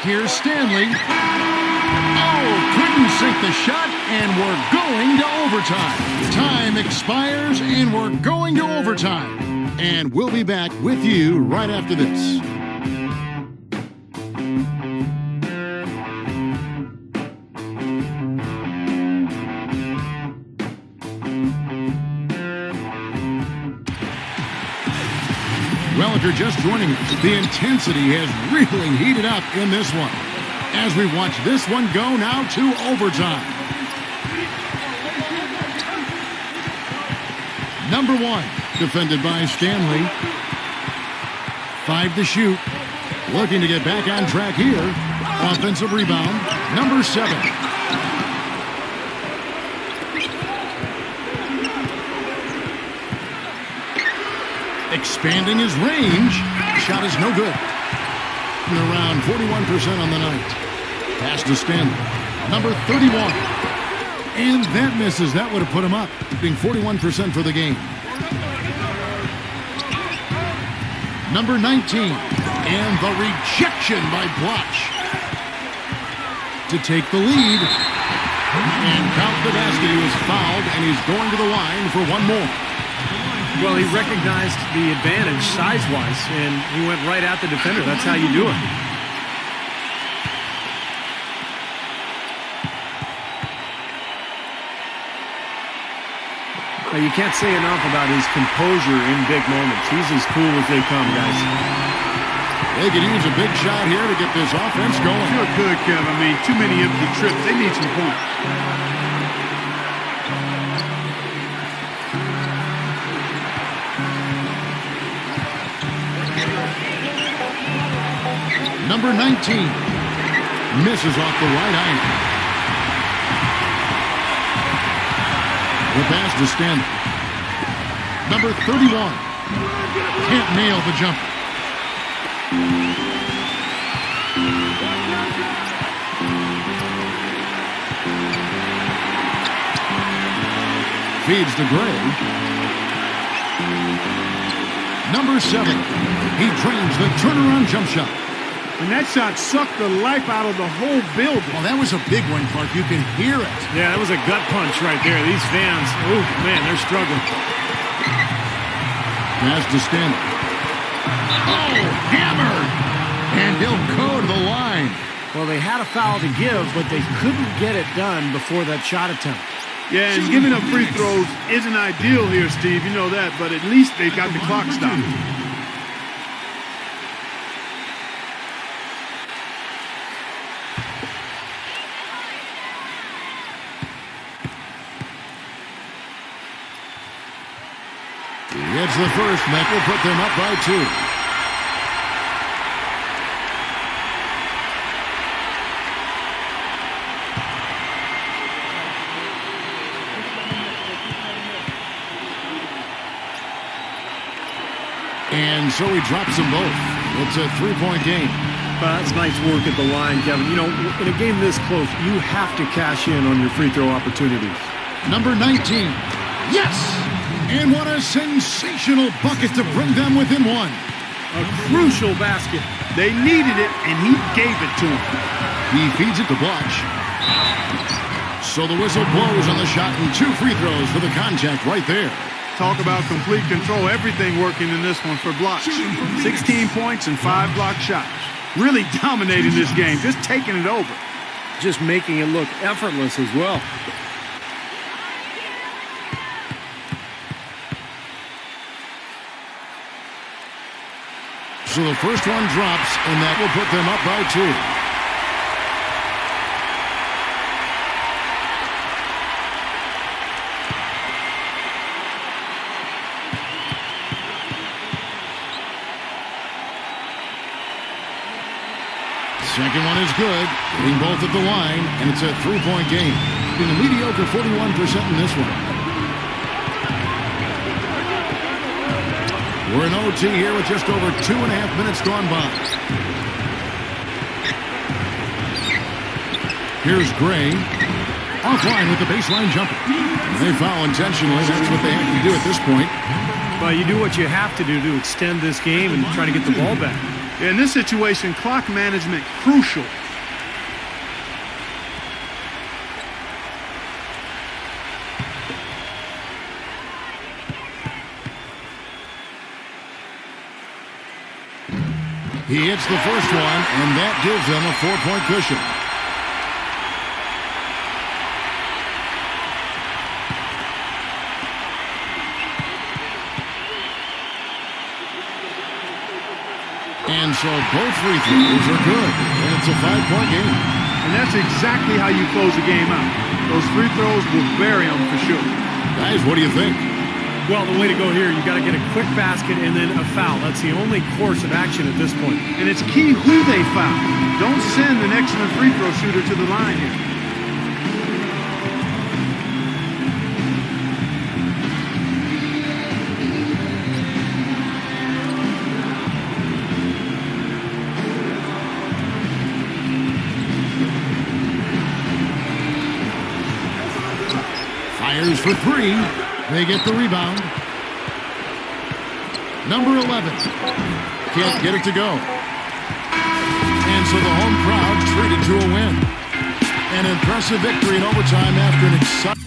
Here's Stanley. Oh, couldn't sink the shot, and we're going to overtime. Time expires, and we're going to overtime. And we'll be back with you right after this. Well, if you're just joining us, the intensity has really heated up in this one. As we watch this one go now to overtime. Number 1, defended by Stanley. 5 to shoot. Looking to get back on track here. Offensive rebound, number 7. Expanding his range. Shot is no good. And around 41% on the night. Pass to Stanley. Number 31. And that misses. That would have put him up, being 41% for the game. Number 19. And the rejection by Bloch to take the lead. And count the basket. He was fouled, and he's going to the line for one more. Well, he recognized the advantage size-wise, and he went right at the defender. That's how you do it. Now, you can't say enough about his composure in big moments. He's as cool as they come, guys. They could use a big shot here to get this offense going. Sure could, Kev. I mean, too many empty trips. They need some points. Number 19 misses off the right iron. The pass to Stanley. Number 31 can't nail the jumper. Feeds to Gray. Number 7. He drains the turnaround jump shot. And that shot sucked the life out of the whole building. Well, that was a big one, Clark. You can hear it. Yeah, that was a gut punch right there. These fans, oh, man, they're struggling. Pass to Stanley. Oh, hammered! And he'll go to the line. Well, they had a foul to give, but they couldn't get it done before that shot attempt. Yeah, and giving up free throws isn't ideal here, Steve. You know that, but at least they got the clock stopped. It's the first, and that will put them up by 2. And so he drops them both. It's a 3-point game. That's nice work at the line, Kevin. You know, in a game this close, you have to cash in on your free throw opportunities. Number 19. Yes! And what a sensational bucket to bring them within 1. A crucial basket. They needed it, and he gave it to them. He feeds it to Bloch. So the whistle blows on the shot, and 2 free throws for the contact right there. Talk about complete control. Everything working in this one for Bloch. 16 points and 5 block shots. Really dominating this game, just taking it over. Just making it look effortless as well. So the first one drops, and that will put them up by 2. Second one is good, hitting both at the line, and it's a 3-point game. Been a mediocre 41% in this one. We're in OT here with just over 2.5 minutes gone by. Here's Gray. Offline with the baseline jumper. They foul intentionally. That's what they have to do at this point. Well, you do what you have to do to extend this game and try to get the ball back. In this situation, clock management crucial. He hits the first one, and that gives them a 4-point cushion. And so both free throws are good, and it's a 5-point game. And that's exactly how you close a game out. Those free throws will bury them for sure. Guys, what do you think? Well, the way to go here, you got to get a quick basket and then a foul. That's the only course of action at this point. And it's key who they foul. Don't send an excellent free throw shooter to the line here. Fires for three. They get the rebound. Number 11. Can't get it to go. And so the home crowd treated to a win. An impressive victory in overtime after an exciting...